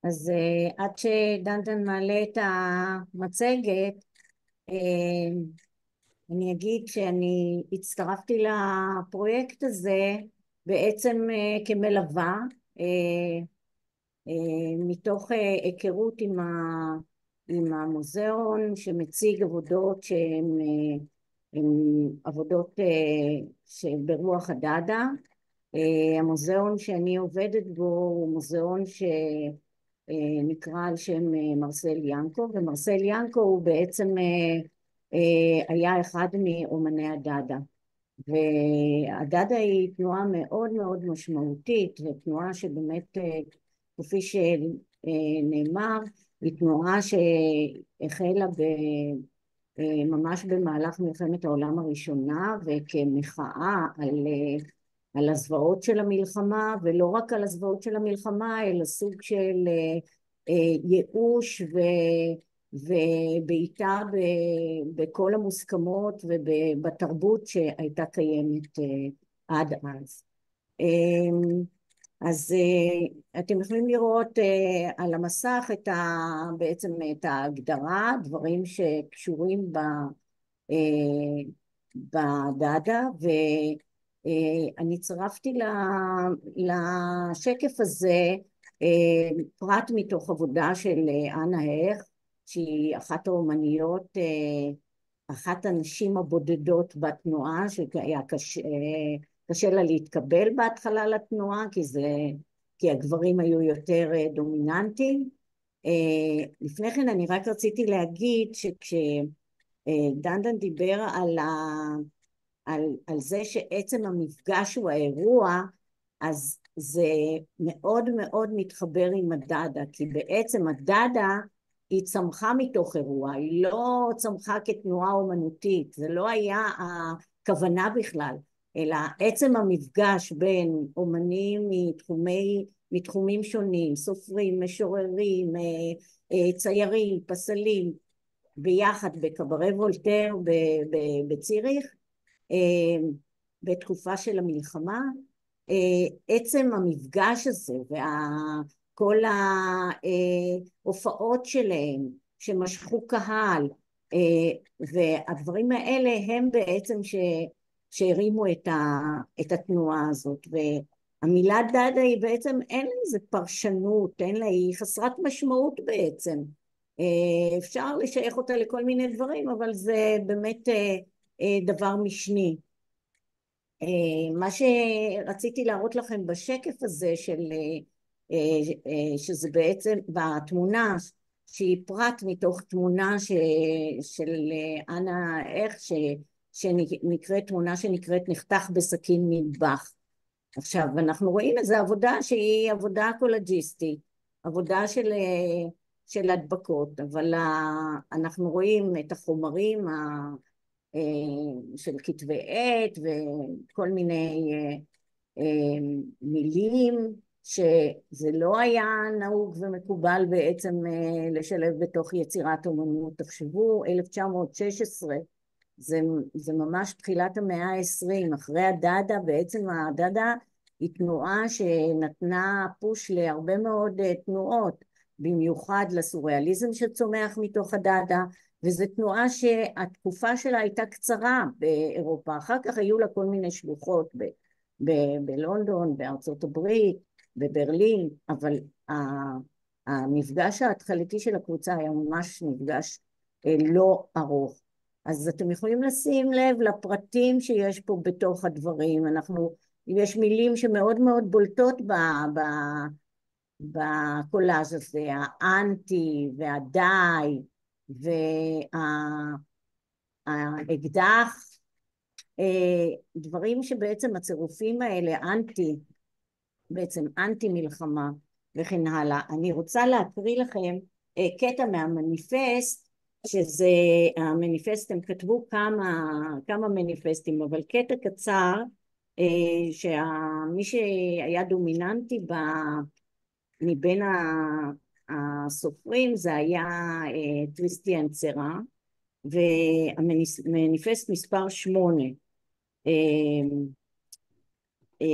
[SPEAKER 4] אז עד שדנדן מעלה את המצגת, אני אגיד שאני הצטרפתי לפרויקט הזה בעצם כמלווה, מתוך היכרות עם המוזיאון שמציג עבודות שהן עבודות ברוח הדאדה. המוזיאון שאני עובדת בו הוא מוזיאון שנקרא על שם מרסל ינקו, ומרסל ינקו הוא בעצם היה אחד מאומני הדאדה, והדדה היא תנועה מאוד מאוד משמעותית, ותנועה שבאמת, כפי שנאמר, היא תנועה שהחלה ממש במהלך מלחמת העולם הראשונה, וכמחאה על הזוועות של המלחמה, ולא רק על הזוועות של המלחמה, אלא סוג של ייאוש ובעיקר בכל המוסכמות ובתרבות שהייתה קיימת עד אז. אז אתם יכולים לראות על המסך בעצם את ההגדרה, דברים שקשורים בדדה, ואני צירפתי לשקף הזה פרט מתוך עבודה של אנה הכט, שהיא אחת האומניות, אחת הנשים הבודדות בתנועה, שהיה קשה לה להתקבל בהתחלה לתנועה, כי הגברים היו יותר דומיננטיים. לפני כן אני רק רציתי להגיד שכשדנדן דיבר על זה שעצם המפגש הוא האירוע, אז זה מאוד מאוד מתחבר עם הדדה, כי בעצם הדדה היא צמחה מתוך אירוע, היא לא צמחה כתנועה אומנותית, זה לא היה הכוונה בכלל, אלא עצם המפגש בין אומנים מתחומים שונים, סופרים, משוררים, ציירים, פסלים, ביחד בקברי וולטר בציריך, בתקופה של המלחמה, עצם המפגש הזה וכל ההופעות שלהם שמשכו קהל, והדברים האלה הם בעצם שהרימו את התנועה הזאת. והמילה דדה היא בעצם אין לה איזה פרשנות, היא חסרת משמעות בעצם. אפשר לשייך אותה לכל מיני דברים, אבל זה באמת דבר משני. מה שרציתי להראות לכם בשקף הזה שזה בעצם בתמונה שהיא פרט מתוך תמונה של אנה הכט, שנקראת תמונה שנקראת נחתך בסכין מטבח. עכשיו אנחנו רואים איזו עבודה שהיא עבודה קולג'יסטית, עבודה של הדבקות, אבל אנחנו רואים את החומרים של כתבי עת וכל מיני מילים שזה לא היה נהוג ומקובל בעצם לשלב בתוך יצירת אומנות. תחשבו, 1916 זה ממש תחילת המאה ה-20, אחרי הדדה. בעצם הדדה היא תנועה שנתנה פוש להרבה מאוד תנועות, במיוחד לסוריאליזם שצומח מתוך הדדה, וזו תנועה שהתקופה שלה הייתה קצרה באירופה, אחר כך היו לה כל מיני שלוחות בלונדון, בארצות הברית, בברלין, אבל המפגש ההתחלתי של הקבוצה היה ממש מפגש לא ארוך. אז אתם יכולים לשים לב לפרטים שיש פה בתוך הדברים. יש מילים שמאוד מאוד בולטות בקולאז' הזה, האנטי והדי והאקדח, דברים שבעצם הצירופים האלה, בעצם אנטי מלחמה וכן הלאה. אני רוצה להקריא לכם קטע מהמניפסט, שזה המניפסט, הם כתבו כמה מניפסטים, אבל קטע קצר, שמי שהיה דומיננטי מבין הסופרים זה היה טריסטיאן צרה, והמניפסט מספר 8,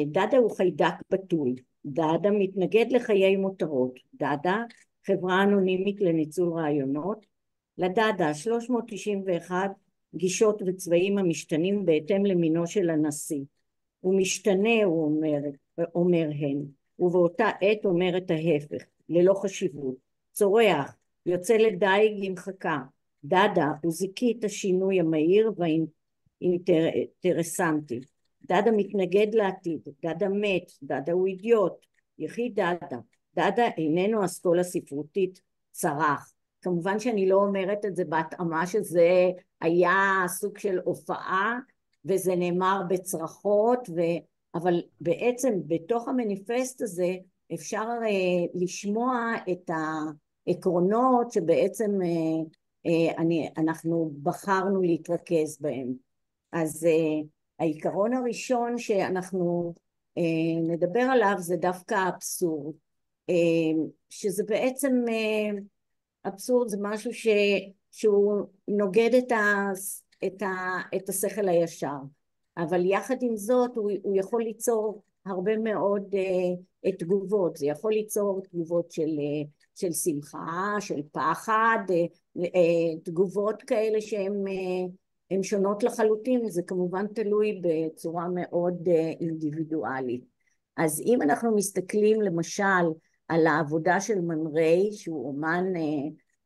[SPEAKER 4] דדה הוא חיידק בתול, דדה מתנגד לחיי מותרות, דדה חברה אנונימית לניצול רעיונות, לדדה 391 גישות וצבעים המשתנים בהתאם למינו של הנשיא. הוא משתנה, הוא אומר הן, ובאותה עת אומר את ההפך, ללא חשיבות. צורח, יוצא לדייג עם חכה. דדה הוא זיקי את השינוי המהיר והאינטרסנטי. דדה מתנגד לעתיד, דדה מת, דדה הוא אידיוט, יחיד דדה. דדה איננו אסכולה ספרותית צרח. כמובן שאני לא אומרת את זה בהתאמה שזה היה סוג של הופעה וזה נאמר בצרחות, אבל בעצם בתוך המניפסט הזה אפשר לשמוע את העקרונות שבעצם אנחנו בחרנו להתרכז בהם. אז העיקרון הראשון שאנחנו נדבר עליו זה דווקא האבסורד, שזה בעצם אבסורד זה משהו שהוא נוגד את השכל הישר, אבל יחד עם זאת הוא יכול ליצור הרבה מאוד תגובות. זה יכול ליצור תגובות של שמחה, של פחד, תגובות כאלה שהן שונות לחלוטין. זה כמובן תלוי בצורה מאוד אינדיבידואלית. אז אם אנחנו מסתכלים למשל על העבודה של מן ריי, שהוא אומן,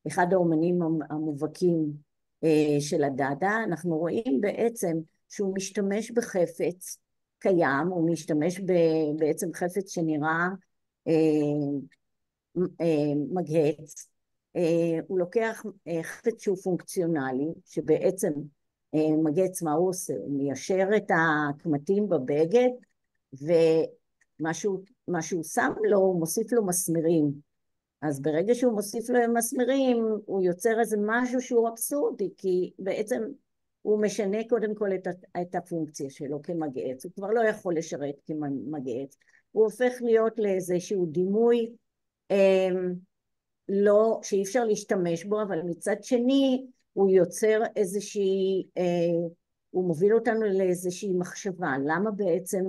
[SPEAKER 4] אחד האומנים המובהקים של הדאדה, אנחנו רואים בעצם שהוא משתמש בחפץ קיים, הוא משתמש בעצם חפץ שנראה מגהץ, הוא לוקח חפץ שהוא פונקציונלי, שבעצם מגהץ מה הוא עושה? הוא מיישר את הקמטים בבגד, ומה שהוא שם לו, הוא מוסיף לו מסמרים. אז ברגע שהוא מוסיף לו מסמרים, הוא יוצר איזה משהו שהוא אבסורדי, כי בעצם הוא משנה קודם כל את הפונקציה שלו כמגהץ. הוא כבר לא יכול לשרת כמגהץ. הוא הופך להיות לאיזשהו דימוי לא, שאי אפשר להשתמש בו, אבל מצד שני הוא יוצר איזושהי, הוא מוביל אותנו לאיזושהי מחשבה. למה בעצם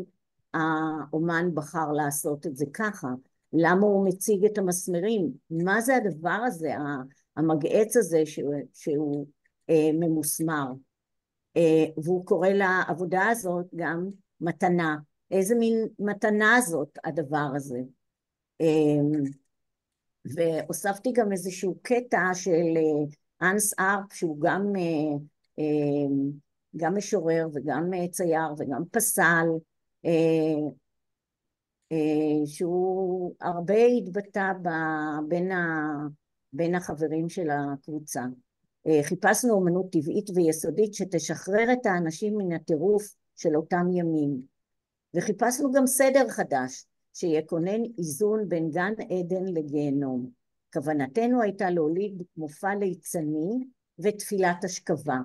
[SPEAKER 4] האומן בחר לעשות את זה ככה? למה הוא מציג את המסמרים? מה זה הדבר הזה, המגהץ הזה שהוא ממוסמר? והוא קורא לעבודה הזאת גם מתנה. איזה מין מתנה זאת הדבר הזה? והוספתי גם איזשהו קטע של אנס ארפ, שהוא גם משורר וגם צייר וגם פסל, שהוא הרבה התבטא בין החברים של הקבוצה. חיפשנו אומנות טבעית ויסודית שתשחרר את האנשים מן הטירוף של אותם ימים, וחיפשנו גם סדר חדש שיקונן איזון בין גן עדן לגיהנום. כוונתנו הייתה להוליד מופע ליצני ותפילת השכבה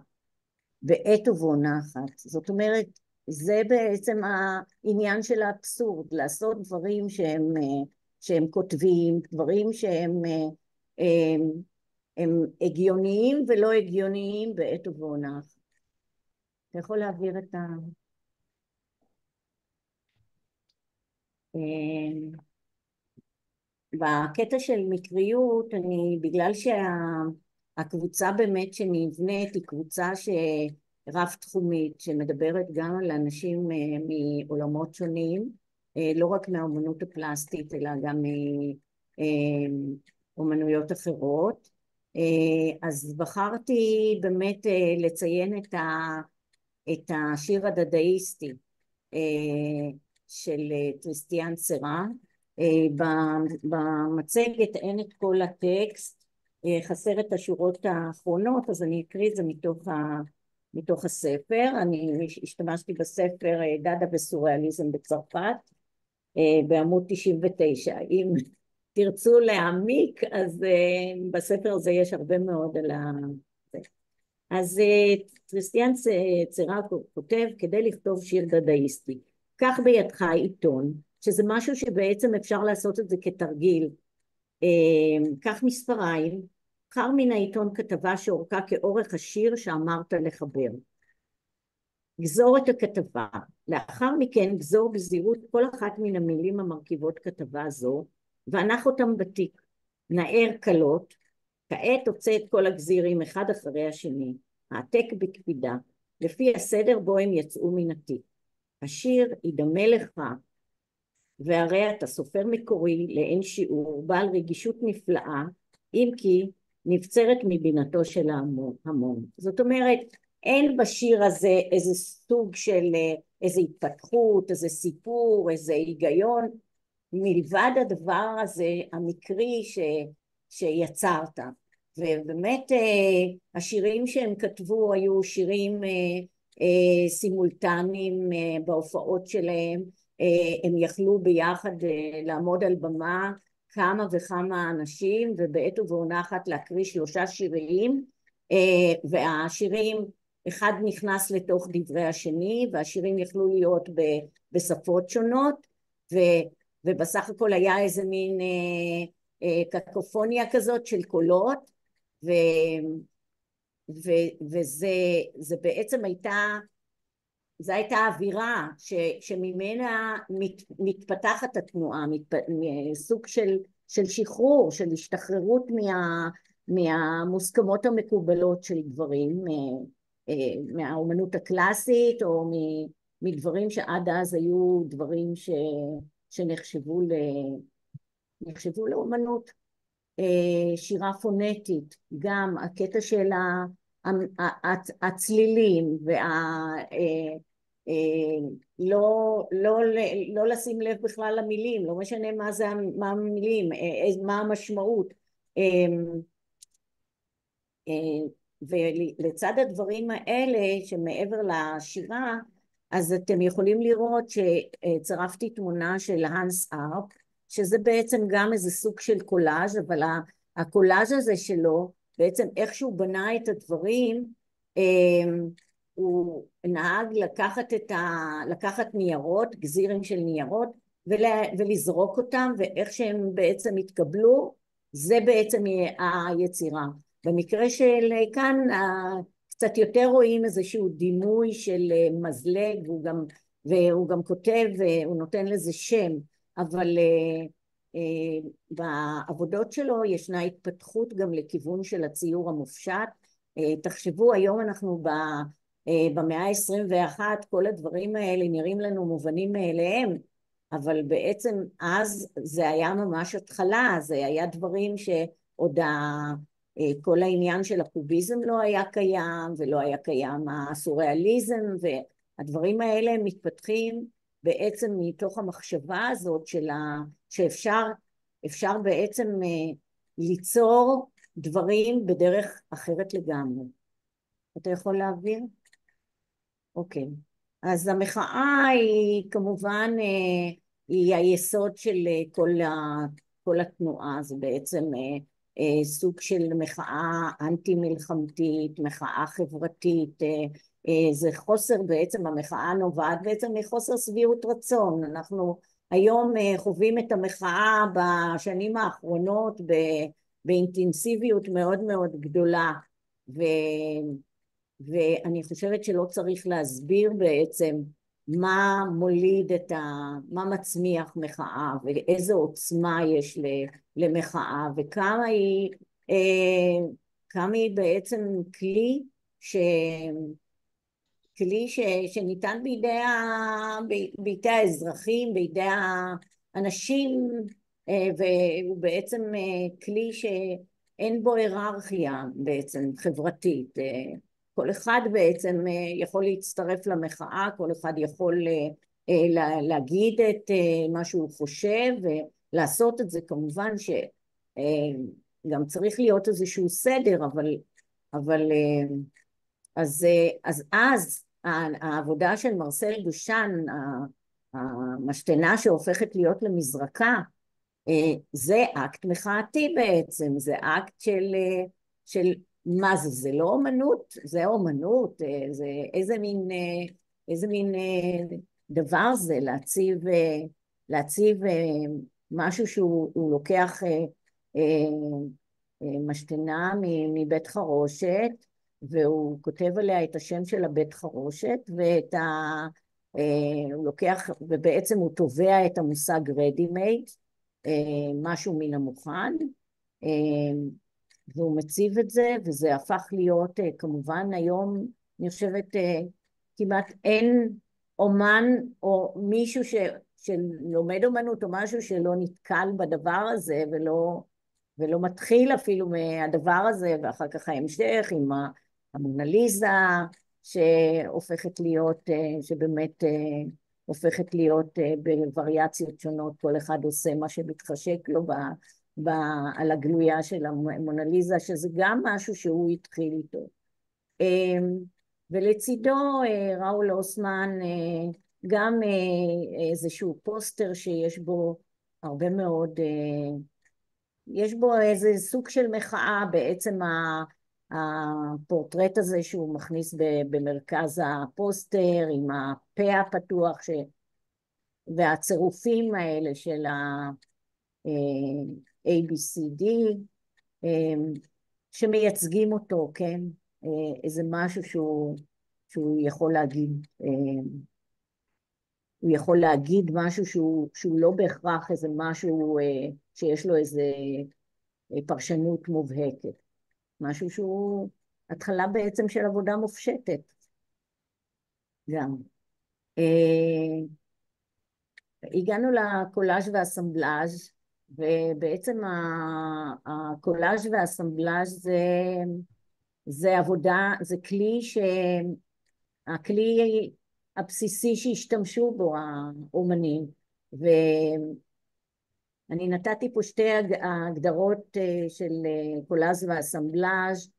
[SPEAKER 4] בעת ובעונה אחת. זאת אומרת, זה בעצם העניין של האבסורד, לעשות דברים שהם כותבים, דברים שהם הם הגיוניים ולא הגיוניים בעת ובעונה אחת. אתה יכול להעביר את בקטע של מקריות, בגלל שהקבוצה באמת שנבנית היא קבוצה רב תחומית, שמדברת גם על אנשים מעולמות שונים, לא רק מהאומנות הפלסטית, אלא גם מאומנויות אחרות. אז בחרתי באמת לציין את השיר הדדאיסטי של טריסטיאן סרה. במצגת אין את כל הטקסט, חסר את השורות האחרונות, אז אני אקריא את זה מתוך הספר. אני השתמשתי בספר דאדה וסוריאליזם בצרפת, בעמוד 99. אם תרצו להעמיק, אז בספר הזה יש הרבה מאוד על זה. אז טריסטיאן סרה כותב, כדי לכתוב שיר דדאיסטי, קח בידך עיתון, שזה משהו שבעצם אפשר לעשות את זה כתרגיל. קח מספריים, בחר מן העיתון כתבה שאורכה כאורך השיר שאמרת לחבר. גזור את הכתבה, לאחר מכן גזור בזהירות כל אחת מן המילים המרכיבות כתבה זו, והנח אותם בתיק. נער קלות, כעת הוצא את כל הגזירים אחד אחרי השני, העתק בקפידה, לפי הסדר בו הם יצאו מן התיק. השיר ידמה לך, והרי אתה סופר מקורי לאין שיעור, בעל רגישות נפלאה, אם כי נבצרת מבינתו של ההמון. זאת אומרת, אין בשיר הזה איזה סוג של איזה התפתחות, איזה סיפור, איזה היגיון, מלבד הדבר הזה המקרי שיצרת. ובאמת השירים שהם כתבו היו שירים סימולטניים בהופעות שלהם. הם יכלו ביחד לעמוד על במה כמה וכמה אנשים, ובעת ובעונה אחת להקריא 3 שירים, והשירים אחד נכנס לתוך דברי השני, והשירים יכלו להיות בשפות שונות, ובסך הכל היה איזה מין קקופוניה כזאת של קולות, וזה בעצם זו הייתה אווירה שממנה מתפתחת התנועה, סוג של שחרור, של השתחררות מהמוסכמות המקובלות של דברים, מהאומנות הקלאסית, או מדברים שעד אז היו דברים שנחשבו לאומנות. שירה פונטית, גם הקטע של הצלילים, לא לשים לב בכלל למילים, לא משנה מה המילים, מה המשמעות. ולצד הדברים האלה שמעבר לשירה, אז אתם יכולים לראות שצרפתי תמונה של הנס ארפ, שזה בעצם גם איזה סוג של קולאז', אבל הקולאז' הזה שלו, בעצם איך שהוא בנה את הדברים, הוא נהג לקחת ניירות, גזירים של ניירות, ולזרוק אותם, ואיך שהם בעצם התקבלו, זה בעצם היצירה. במקרה של כאן, קצת יותר רואים איזשהו דימוי של מזלג, והוא גם כותב, הוא נותן לזה שם, אבל בעבודות שלו ישנה התפתחות גם לכיוון של הציור המופשט. תחשבו, היום אנחנו במאה ה-21, כל הדברים האלה נראים לנו מובנים מאליהם, אבל בעצם אז זה היה ממש התחלה, זה היה דברים שעוד כל העניין של הקוביזם לא היה קיים, ולא היה קיים הסוריאליזם, והדברים האלה מתפתחים בעצם מתוך המחשבה הזאת שאפשר בעצם ליצור דברים בדרך אחרת לגמרי. אתה יכול להעביר? אוקיי. אז המחאה היא כמובן, היא היסוד של כל התנועה, זה בעצם סוג של מחאה אנטי מלחמתית, מחאה חברתית, זה חוסר, בעצם המחאה נובעת בעצם מחוסר שביעות רצון. אנחנו היום חווים את המחאה בשנים האחרונות באינטנסיביות מאוד מאוד גדולה, ואני חושבת שלא צריך להסביר בעצם מה מוליד מה מצמיח מחאה, ואיזו עוצמה יש למחאה, וכמה היא בעצם כלי שניתן בידי האזרחים, בידי האנשים, והוא בעצם כלי שאין בו היררכיה בעצם חברתית. כל אחד בעצם יכול להצטרף למחאה, כל אחד יכול להגיד את מה שהוא חושב, ולעשות את זה. כמובן שגם צריך להיות איזשהו סדר, אבל אז העבודה של מרסל דושן, המשתנה שהופכת להיות למזרקה, זה אקט מחאתי בעצם, זה אקט של מה זה? זה לא אומנות, זה אומנות, זה איזה מין דבר זה להציב משהו שהוא לוקח משתנה מבית חרושת, והוא כותב עליה את השם של הבית חרושת, הוא לוקח, ובעצם הוא תובע את המושג ready made, משהו מן המוכן, והוא מציב את זה, וזה הפך להיות, כמובן היום אני חושבת כמעט אין אומן או מישהו שלומד אומנות או משהו שלא נתקל בדבר הזה, ולא מתחיל אפילו מהדבר הזה, ואחר כך ההמשך עם המונליזה שהופכת להיות, שבאמת הופכת להיות בווריאציות שונות, כל אחד עושה מה שמתחשק לו על הגלויה של המונליזה, שזה גם משהו שהוא התחיל איתו. ולצידו ראול אוסמן גם איזשהו פוסטר שיש בו הרבה מאוד, יש בו איזה סוג של מחאה, בעצם הפורטרט הזה שהוא מכניס במרכז הפוסטר עם הפה הפתוח והצירופים האלה של ABCD שמייצגים אותו, כן? איזה משהו שהוא יכול להגיד, הוא יכול להגיד משהו שהוא לא בהכרח איזה משהו שיש לו איזה פרשנות מובהקת, משהו שהוא התחלה בעצם של עבודה מופשטת גם. הגענו לקולאז' והאסמבלאז', ובעצם הקולאז' והאסמבלאז' זה עבודה, זה כלי הכלי הבסיסי שהשתמשו בו האומנים, ואני נתתי פה שתי הגדרות של קולאז' ואסמבלאז',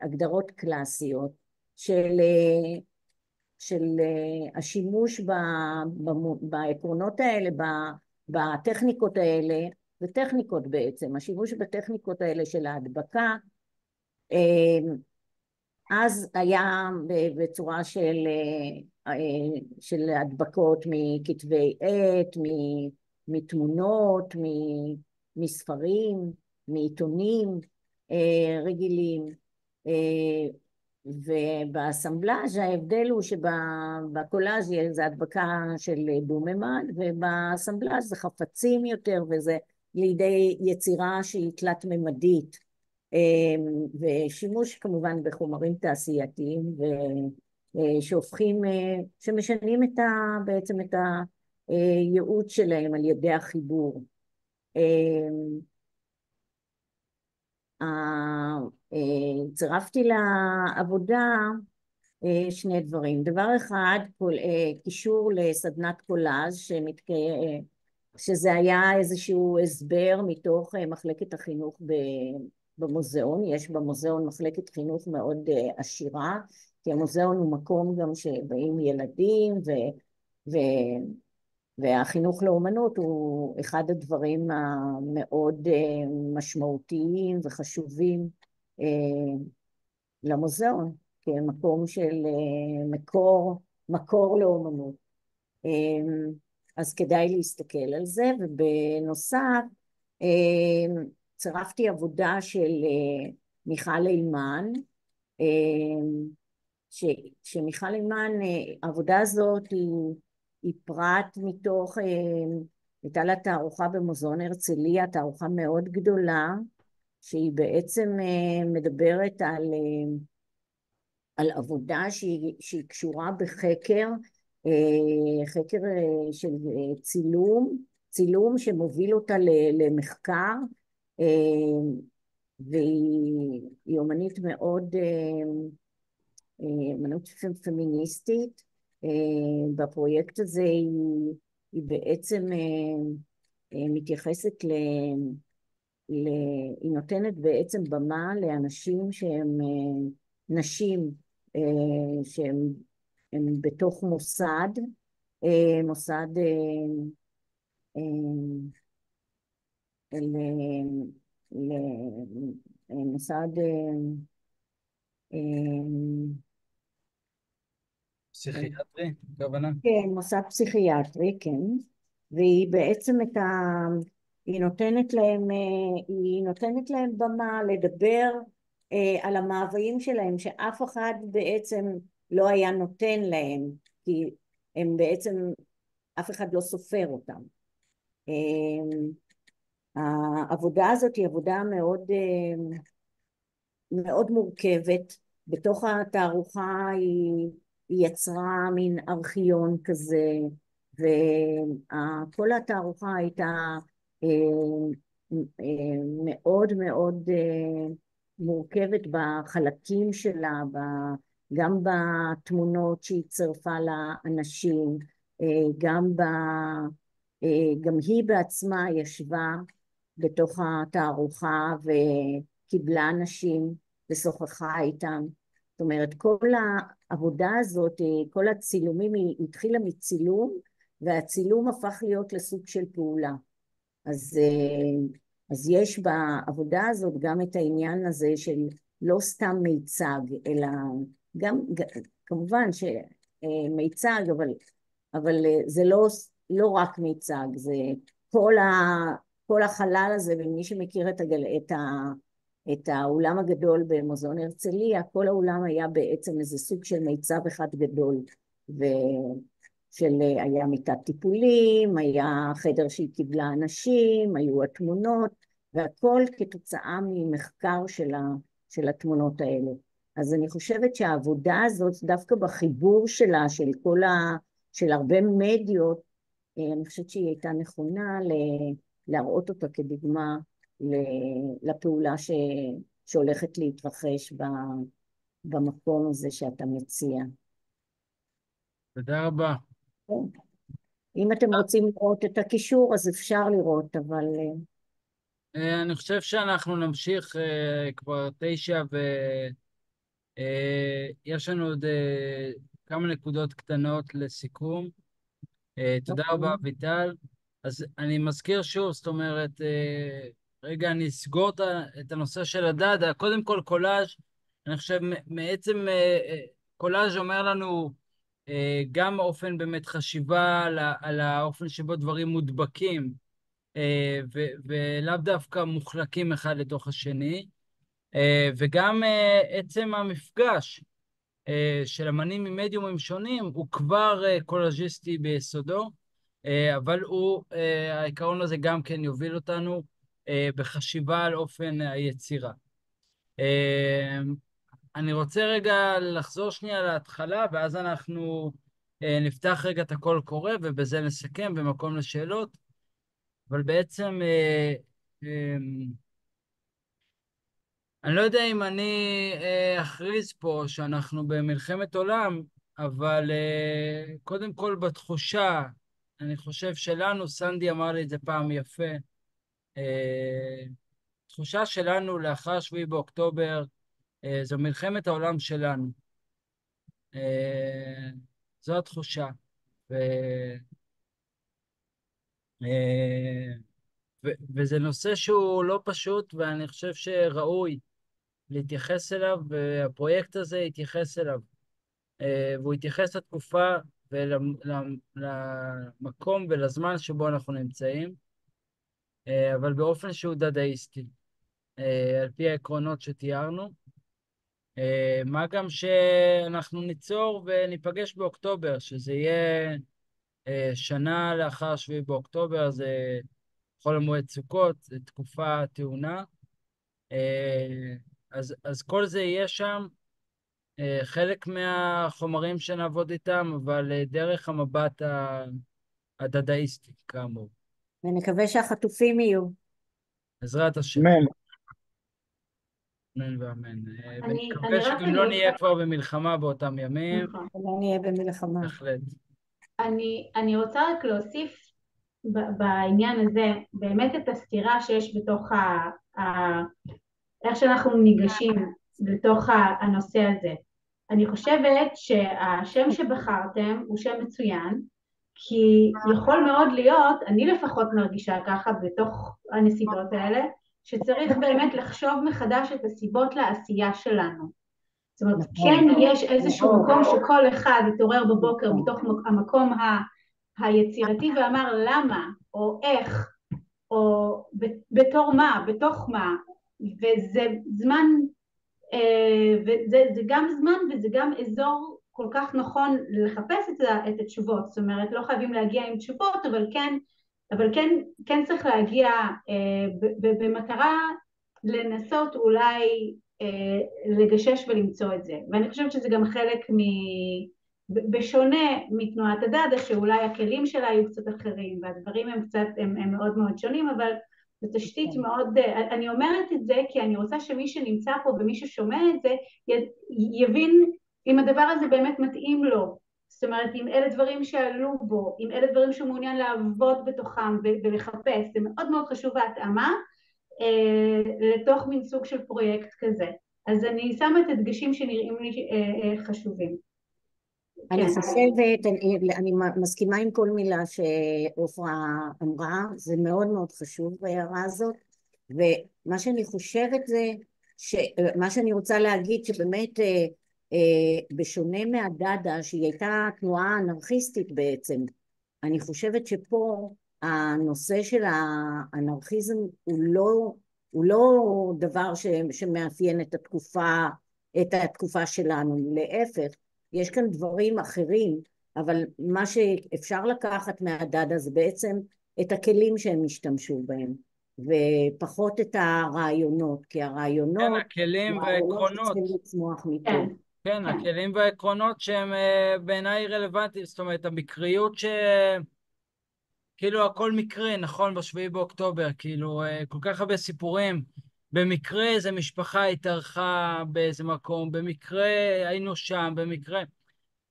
[SPEAKER 4] הגדרות קלאסיות של השימוש בעקרונות האלה, בטכניקות האלה, וטכניקות בעצם, השימוש בטכניקות האלה של ההדבקה, אז היה בצורה של הדבקות מכתבי עת, מתמונות, מספרים, מעיתונים רגילים, ובאסמבלאז' ההבדל הוא שבקולאז' זה הדבקה של דו-ממד, ובאסמבלאז' זה חפצים יותר, וזה לידי יצירה שהיא תלת-ממדית, ושימוש כמובן בחומרים תעשייתיים שהופכים, שמשנים בעצם את הייעוד שלהם על ידי החיבור. צירפתי לעבודה שני דברים. דבר אחד, קישור לסדנת קולאז' שזה היה איזשהו הסבר מתוך מחלקת החינוך במוזיאון. יש במוזיאון מחלקת חינוך מאוד עשירה, כי המוזיאון הוא מקום גם שבאים ילדים, והחינוך לאומנות הוא אחד הדברים המאוד משמעותיים וחשובים למוזיאון, כמקום של מקור לאומנות. אז כדאי להסתכל על זה, ובנוסף צירפתי עבודה של מיכל אילמן, שמיכל אילמן, העבודה הזאת היא פרט מתוך, הייתה לה תערוכה במוזיאון הרצליה, תערוכה מאוד גדולה, שהיא בעצם מדברת על עבודה שהיא קשורה בחקר, חקר של צילום שמוביל אותה למחקר, והיא אומנית מאוד, אומנות פמיניסטית. בפרויקט הזה היא בעצם מתייחסת היא נותנת בעצם במה לאנשים שהם נשים שהם בתוך מוסד מוסד
[SPEAKER 2] פסיכיאטרי, הכוונה?
[SPEAKER 4] כן, מוסד פסיכיאטרי, כן. והיא בעצם היא נותנת להם במה לדבר על המאוויים שלהם, שאף אחד בעצם לא היה נותן להם, כי הם בעצם, אף אחד לא סופר אותם. העבודה הזאת היא עבודה מאוד, מאוד מורכבת. בתוך התערוכה היא יצרה מין ארכיון כזה, וכל התערוכה הייתה מאוד מאוד מורכבת בחלקים שלה, גם בתמונות שהיא צירפה לאנשים, גם היא בעצמה ישבה בתוך התערוכה וקיבלה אנשים ושוחחה איתם, זאת אומרת, כל העבודה הזאת, כל הצילומים, היא התחילה מצילום, והצילום הפך להיות לסוג של פעולה. אז יש בעבודה הזאת גם את העניין הזה של לא סתם מיצג, אלא גם, כמובן שמיצג, אבל זה לא רק מיצג, זה כל החלל הזה, ומי שמכיר את האולם הגדול במוזיאון הרצליה, כל האולם היה בעצם איזה סוג של מיצב אחד גדול, היה מיטת טיפולים, היה חדר שהיא קיבלה אנשים, היו התמונות, והכל כתוצאה ממחקר של התמונות האלה. אז אני חושבת שהעבודה הזאת, דווקא בחיבור שלה, של הרבה מדיות, אני חושבת שהיא הייתה נכונה להראות אותה כדוגמה לפעולה שהולכת להתרחש במקום הזה שאתה מציע.
[SPEAKER 2] תודה רבה.
[SPEAKER 4] אם אתם רוצים לראות את הקישור, אז אפשר לראות, אבל...
[SPEAKER 2] אני חושב שאנחנו נמשיך כבר 9, ויש לנו עוד כמה נקודות קטנות לסיכום. תודה רבה, אביטל. אז אני מזכיר שוב, זאת אומרת, רגע, אני אסגור את הנושא של הדאדה. קודם כל, קולאז', אני חושב, מעצם קולאז' אומר לנו גם אופן באמת חשיבה על האופן שבו דברים מודבקים, ולאו דווקא מוחלקים אחד לתוך השני, וגם עצם המפגש של אמנים ממדיומים שונים הוא כבר קולאז'יסטי ביסודו, אבל העיקרון הזה גם כן יוביל אותנו בחשיבה על אופן היצירה. אני רוצה רגע לחזור שנייה להתחלה, ואז אנחנו נפתח רגע את הקול קורא, ובזה נסכם במקום לשאלות. אבל בעצם, אני לא יודע אם אני אכריז פה שאנחנו במלחמת עולם, אבל קודם כל בתחושה, אני חושב שלנו, סנדי אמר לי את זה פעם יפה, תחושה שלנו לאחר 7 באוקטובר, זו מלחמת העולם שלנו. זו התחושה. וזה נושא שהוא לא פשוט, ואני חושב שראוי להתייחס אליו, והפרויקט הזה יתייחס אליו. והוא יתייחס לתקופה ולמקום ולזמן שבו אנחנו נמצאים, אבל באופן שהוא דדאיסטי, על פי העקרונות שתיארנו. מה גם שאנחנו ניצור וניפגש באוקטובר, שזה יהיה שנה לאחר 7 באוקטובר, זה חול המועד סוכות, זה תקופה טעונה. אז כל זה יהיה שם, חלק מהחומרים שנעבוד איתם, אבל דרך המבט הדדאיסטי, כאמור.
[SPEAKER 4] ונקווה שהחטופים יהיו.
[SPEAKER 2] בעזרת השם.
[SPEAKER 5] אמן.
[SPEAKER 2] אמן ואמן.
[SPEAKER 3] אני
[SPEAKER 2] ונקווה
[SPEAKER 3] רק
[SPEAKER 2] שגם לא נהיה
[SPEAKER 3] רוצה...
[SPEAKER 2] כבר במלחמה באותם ימים.
[SPEAKER 3] נכון.
[SPEAKER 4] לא נהיה במלחמה.
[SPEAKER 2] בהחלט.
[SPEAKER 3] אני רוצה רק להוסיף בעניין הזה באמת את הסתירה שיש בתוך איך שאנחנו ניגשים לתוך הנושא הזה. אני חושבת שהשם שבחרתם הוא שם מצוין, כי יכול מאוד להיות, אני לפחות מרגישה ככה בתוך הנסיבות האלה, שצריך באמת לחשוב מחדש את הסיבות לעשייה שלנו. זאת אומרת, כן יש איזשהו מקום שכל אחד התעורר בבוקר מתוך המקום היצירתי ואמר למה, או איך, או בתור מה, בתוך מה, וזה זמן, וזה גם זמן וזה גם אזור כל כך נכון לחפש את התשובות. זאת אומרת, לא חייבים להגיע עם תשובות, אבל כן צריך להגיע במטרה לנסות אולי לגשש ולמצוא את זה. ואני חושבת שזה גם חלק בשונה מתנועת הדאדה, שאולי הכלים שלה היו קצת אחרים, והדברים הם מאוד מאוד שונים, אבל זו תשתית מאוד, אני אומרת את זה כי אני רוצה שמי שנמצא פה ומי ששומע את זה, יבין אם הדבר הזה באמת מתאים לו. זאת אומרת, אם אלה דברים שעלו בו, אם אלה דברים שהוא מעוניין לעבוד בתוכם ולחפש, זה מאוד מאוד חשוב ההתאמה לתוך מין סוג של פרויקט כזה. אז אני שמה את הדגשים שנראים לי חשובים.
[SPEAKER 4] אני
[SPEAKER 3] כן.
[SPEAKER 4] חושבת, אני מסכימה עם כל מילה שעופרה אמרה, זה מאוד מאוד חשוב בהערה הזאת, ומה שאני חושבת זה, מה שאני רוצה להגיד שבאמת בשונה מהדדה שהיא הייתה תנועה אנרכיסטית בעצם, אני חושבת שפה הנושא של האנרכיזם הוא לא דבר שמאפיין את התקופה שלנו, להפך, יש כאן דברים אחרים, אבל מה שאפשר לקחת מהדדה זה בעצם את הכלים שהם השתמשו בהם, ופחות את הרעיונות, כי
[SPEAKER 2] כן,
[SPEAKER 4] הרעיונות
[SPEAKER 2] הכלים והעקרונות.
[SPEAKER 4] שצריכים לצמוח מפה.
[SPEAKER 3] כן.
[SPEAKER 2] כן, הכלים והעקרונות שהם בעיניי רלוונטיים, זאת אומרת, המקריות כאילו הכל מקרה, נכון, בשביעי באוקטובר, כאילו כל כך הרבה סיפורים. במקרה איזה משפחה התארחה באיזה מקום, במקרה היינו שם, במקרה.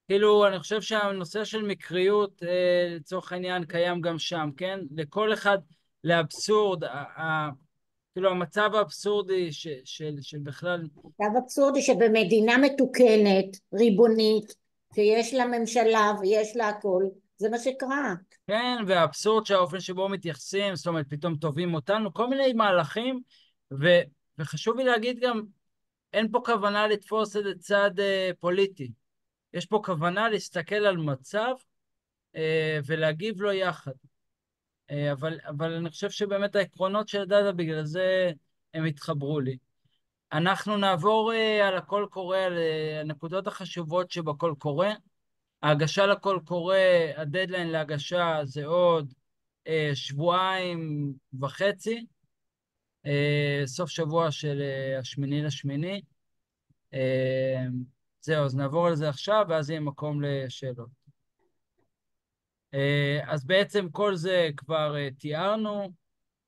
[SPEAKER 2] כאילו, אני חושב שהנושא של מקריות, לצורך העניין, קיים גם שם, כן? לכל אחד, לאבסורד, כאילו המצב האבסורדי של בכלל...
[SPEAKER 4] מצב אבסורדי שבמדינה מתוקנת, ריבונית, שיש לה ממשלה ויש לה הכל, זה מה שקרה.
[SPEAKER 2] כן, והאבסורד שהאופן שבו מתייחסים, זאת אומרת, פתאום תובעים אותנו, כל מיני מהלכים, וחשוב לי להגיד גם, אין פה כוונה לתפוס איזה צד פוליטי. יש פה כוונה להסתכל על מצב ולהגיב לו יחד. אבל אני חושב שבאמת העקרונות של דדה, בגלל זה הם התחברו לי. אנחנו נעבור על הקול קורא, על הנקודות החשובות שבקול קורא. ההגשה לקול קורא, הדדליין להגשה זה עוד שבועיים וחצי, סוף שבוע של ה8/8. זהו, אז נעבור על זה עכשיו, ואז יהיה מקום לשאלות. אז בעצם כל זה כבר תיארנו,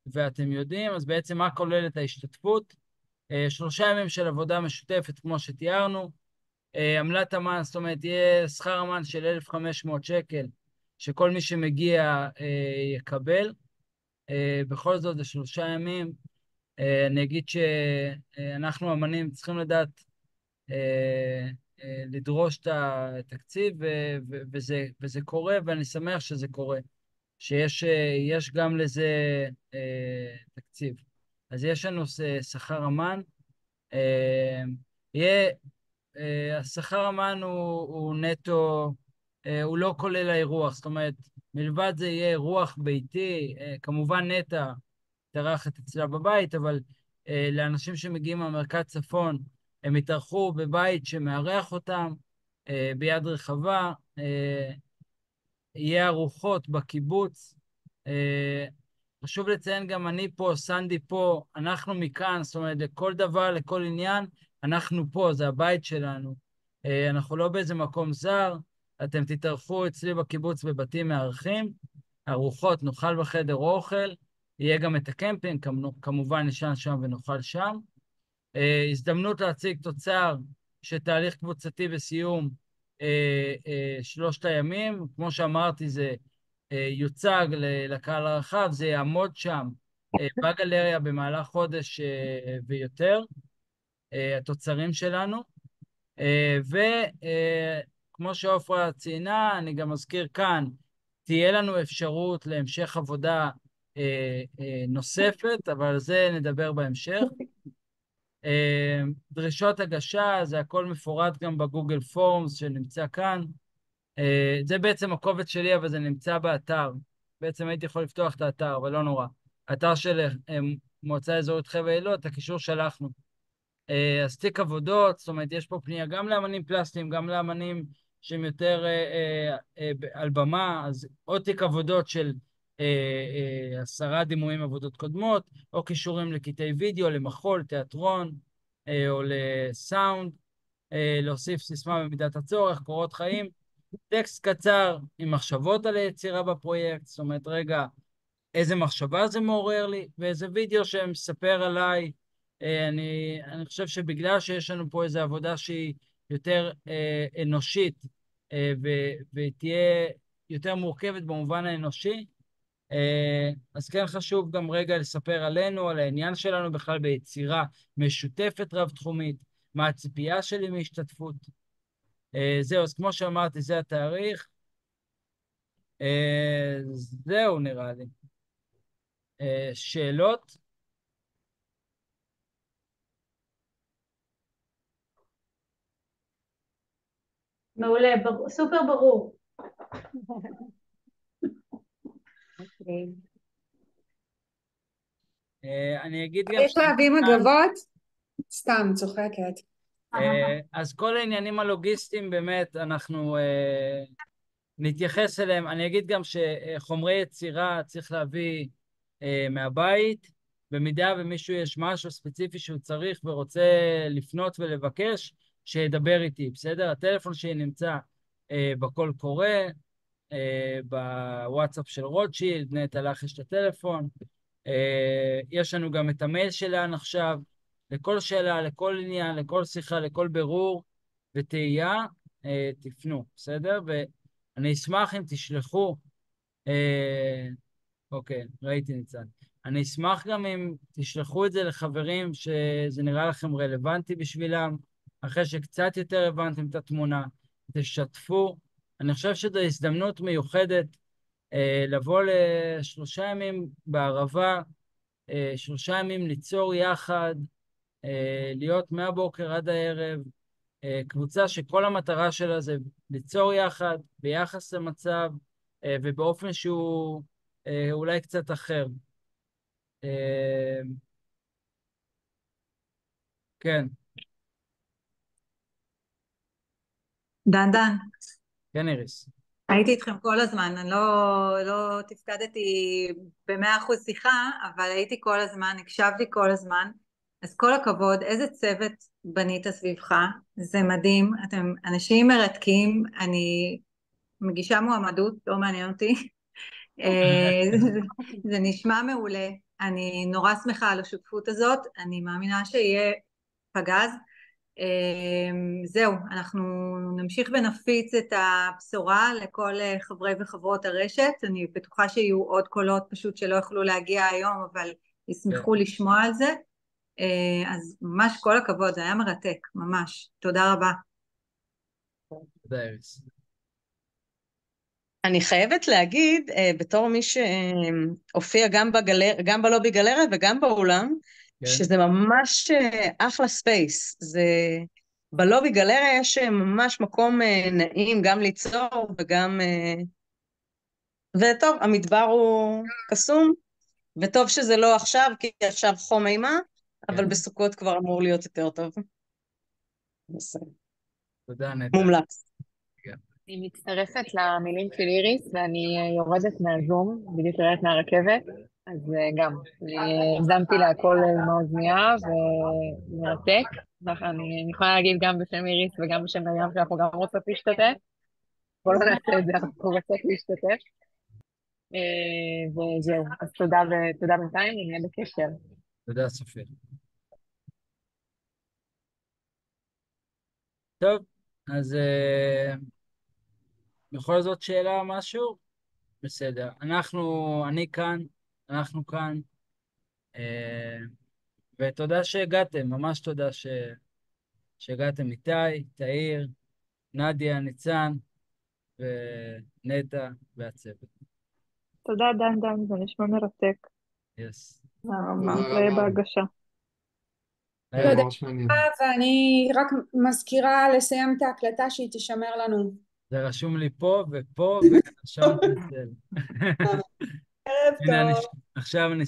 [SPEAKER 2] ואתם יודעים, אז בעצם מה כוללת ההשתתפות? 3 ימים של עבודה משותפת, כמו שתיארנו. עמלת המן, זאת אומרת, יהיה שכר המן של 1,500 שקל, שכל מי שמגיע יקבל. בכל זאת, זה 3 ימים. אני אגיד שאנחנו אמנים צריכים לדעת לדרוש את התקציב, וזה קורה, ואני שמח שזה קורה, שיש גם לזה תקציב. אז יש לנו שכר אמן, יהיה, השכר אמן הוא נטו, הוא לא כולל האירוח, זאת אומרת, מלבד זה יהיה אירוח ביתי, כמובן נטע תארחת אצלה בבית, אבל לאנשים שמגיעים מהמרכז צפון, הם יתארחו בבית שמארח אותם, ביד רחבה, יהיה ארוחות בקיבוץ. חשוב לציין גם אני פה, סנדי פה, אנחנו מכאן, זאת אומרת, לכל דבר, לכל עניין, אנחנו פה, זה הבית שלנו. אנחנו לא באיזה מקום זר, אתם תתארחו אצלי בקיבוץ בבתים מארחים, ארוחות, נאכל בחדר אוכל, יהיה גם את הקמפינג, כמובן נשען שם ונאכל שם. הזדמנות להציג תוצר של תהליך קבוצתי בסיום 3 הימים. כמו שאמרתי, זה יוצג לקהל הרחב, זה יעמוד שם בגלריה במהלך חודש ויותר, התוצרים שלנו. וכמו שעופרה ציינה, אני גם אזכיר כאן, תהיה לנו אפשרות להמשך עבודה נוספת, אבל על זה נדבר בהמשך. דרישות הגשה, זה הכל מפורט גם בגוגל פורמס שנמצא כאן. זה בעצם הקובץ שלי, אבל זה נמצא באתר. בעצם הייתי יכול לפתוח את האתר, אבל לא נורא. האתר של מועצה אזורית חבל אילות, את הקישור שלחנו. אז תיק עבודות, זאת אומרת, יש פה פנייה גם לאמנים פלסטיים, גם לאמנים שהם יותר על במה, אז עוד תיק עבודות של 10 דימויים עבודות קודמות, או קישורים לקטעי וידאו, למחול, תיאטרון, או לסאונד, להוסיף סיסמה במידת הצורך, קורות חיים, טקסט קצר עם מחשבות על היצירה בפרויקט, זאת אומרת, רגע, איזה מחשבה זה מעורר לי, ואיזה וידאו שמספר עליי. אני חושב שבגלל שיש לנו פה איזו עבודה שהיא יותר אנושית, ותהיה יותר מורכבת במובן האנושי, אז כן חשוב גם רגע לספר עלינו, על העניין שלנו בכלל ביצירה משותפת רב-תחומית. מה הציפייה שלי מהשתתפות. זהו, אז כמו שאמרתי, זה התאריך. זהו נראה לי. שאלות?
[SPEAKER 3] מעולה, סופר ברור.
[SPEAKER 4] אוקיי.
[SPEAKER 2] אני אגיד גם
[SPEAKER 5] צריך להביא מגבות? סתם, צוחקת.
[SPEAKER 2] אז כל העניינים הלוגיסטיים באמת אנחנו נתייחס אליהם. אני אגיד גם שחומרי יצירה צריך להביא מהבית. במידה ומישהו יש משהו ספציפי שהוא צריך ורוצה לפנות ולבקש, שידבר איתי, בסדר? הטלפון שלי נמצא בקול קורא, בוואטסאפ של רוטשילד, נטע לך יש את הטלפון. יש לנו גם את המייל שלנו עכשיו, לכל שאלה, לכל עניין, לכל שיחה, לכל בירור ותהייה, תפנו, בסדר? ואני אשמח אם תשלחו, אוקיי, ראיתי ניצן. אני אשמח גם אם תשלחו את זה לחברים שזה נראה לכם רלוונטי בשבילם, אחרי שקצת יותר הבנתם את התמונה, תשתפו. אני חושב שזו הזדמנות מיוחדת לבוא ל3 ימים בערבה, 3 ימים ליצור יחד, להיות מהבוקר עד הערב, קבוצה שכל המטרה שלה זה ליצור יחד ביחס למצב ובאופן שהוא אולי קצת אחר. כן.
[SPEAKER 6] דן,
[SPEAKER 2] כן איריס.
[SPEAKER 6] הייתי איתכם כל הזמן, אני לא תפקדתי ב100% שיחה, אבל הייתי כל הזמן, הקשבתי כל הזמן, אז כל הכבוד, איזה צוות בנית סביבך, זה מדהים, אתם אנשים מרתקים, אני מגישה מועמדות, לא מעניין אותי, זה נשמע מעולה, אני נורא שמחה על השותפות הזאת, אני מאמינה שיהיה פגז, זהו, אנחנו נמשיך ונפיץ את הבשורה לכל חברי וחברות הרשת, אני בטוחה שיהיו עוד קולות פשוט שלא יכלו להגיע היום, אבל ישמחו לשמוע על זה, אז ממש כל הכבוד, זה היה מרתק, ממש, תודה רבה.
[SPEAKER 2] תודה איריס.
[SPEAKER 7] אני חייבת להגיד, בתור מי שהופיע גם בלובי גלריה וגם באולם, שזה ממש אחלה ספייס. בלובי גלריה יש ממש מקום נעים גם ליצור וגם... וטוב, המדבר הוא קסום, וטוב שזה לא עכשיו, כי עכשיו חום אימה, אבל בסוכות כבר אמור להיות יותר טוב.
[SPEAKER 2] תודה נטע.
[SPEAKER 7] מומלץ.
[SPEAKER 8] אני מצטרפת למילים של איריס, ואני יורדת מהזום, בדיוק יורדת מהרכבת, אז גם, אני הזמתי להכל מהאוזנייה ומרתק, אני יכולה להגיד גם בשם איריס וגם בשם מרים שאנחנו גם רוצות להשתתף, בואו לא נעשה את זה, אנחנו רוצות להשתתף, וזהו, אז תודה בינתיים, נהיה בקשר.
[SPEAKER 2] תודה סופר. טוב, אז בכל זאת שאלה משהו? בסדר. אני כאן, אנחנו כאן, ותודה שהגעתם, ממש תודה שהגעתם איתי, תאיר, נדיה, ניצן, ונטע והצוות.
[SPEAKER 1] תודה דן, זה נשמע מרתק.
[SPEAKER 2] יס.
[SPEAKER 1] נתראה בהגשה.
[SPEAKER 5] תודה רבה, ואני רק מזכירה לסיים את ההקלטה שהיא תשמר לנו.
[SPEAKER 2] זה רשום לי פה ופה, ועכשיו אני אצל.
[SPEAKER 5] ערב טוב.
[SPEAKER 2] עכשיו אני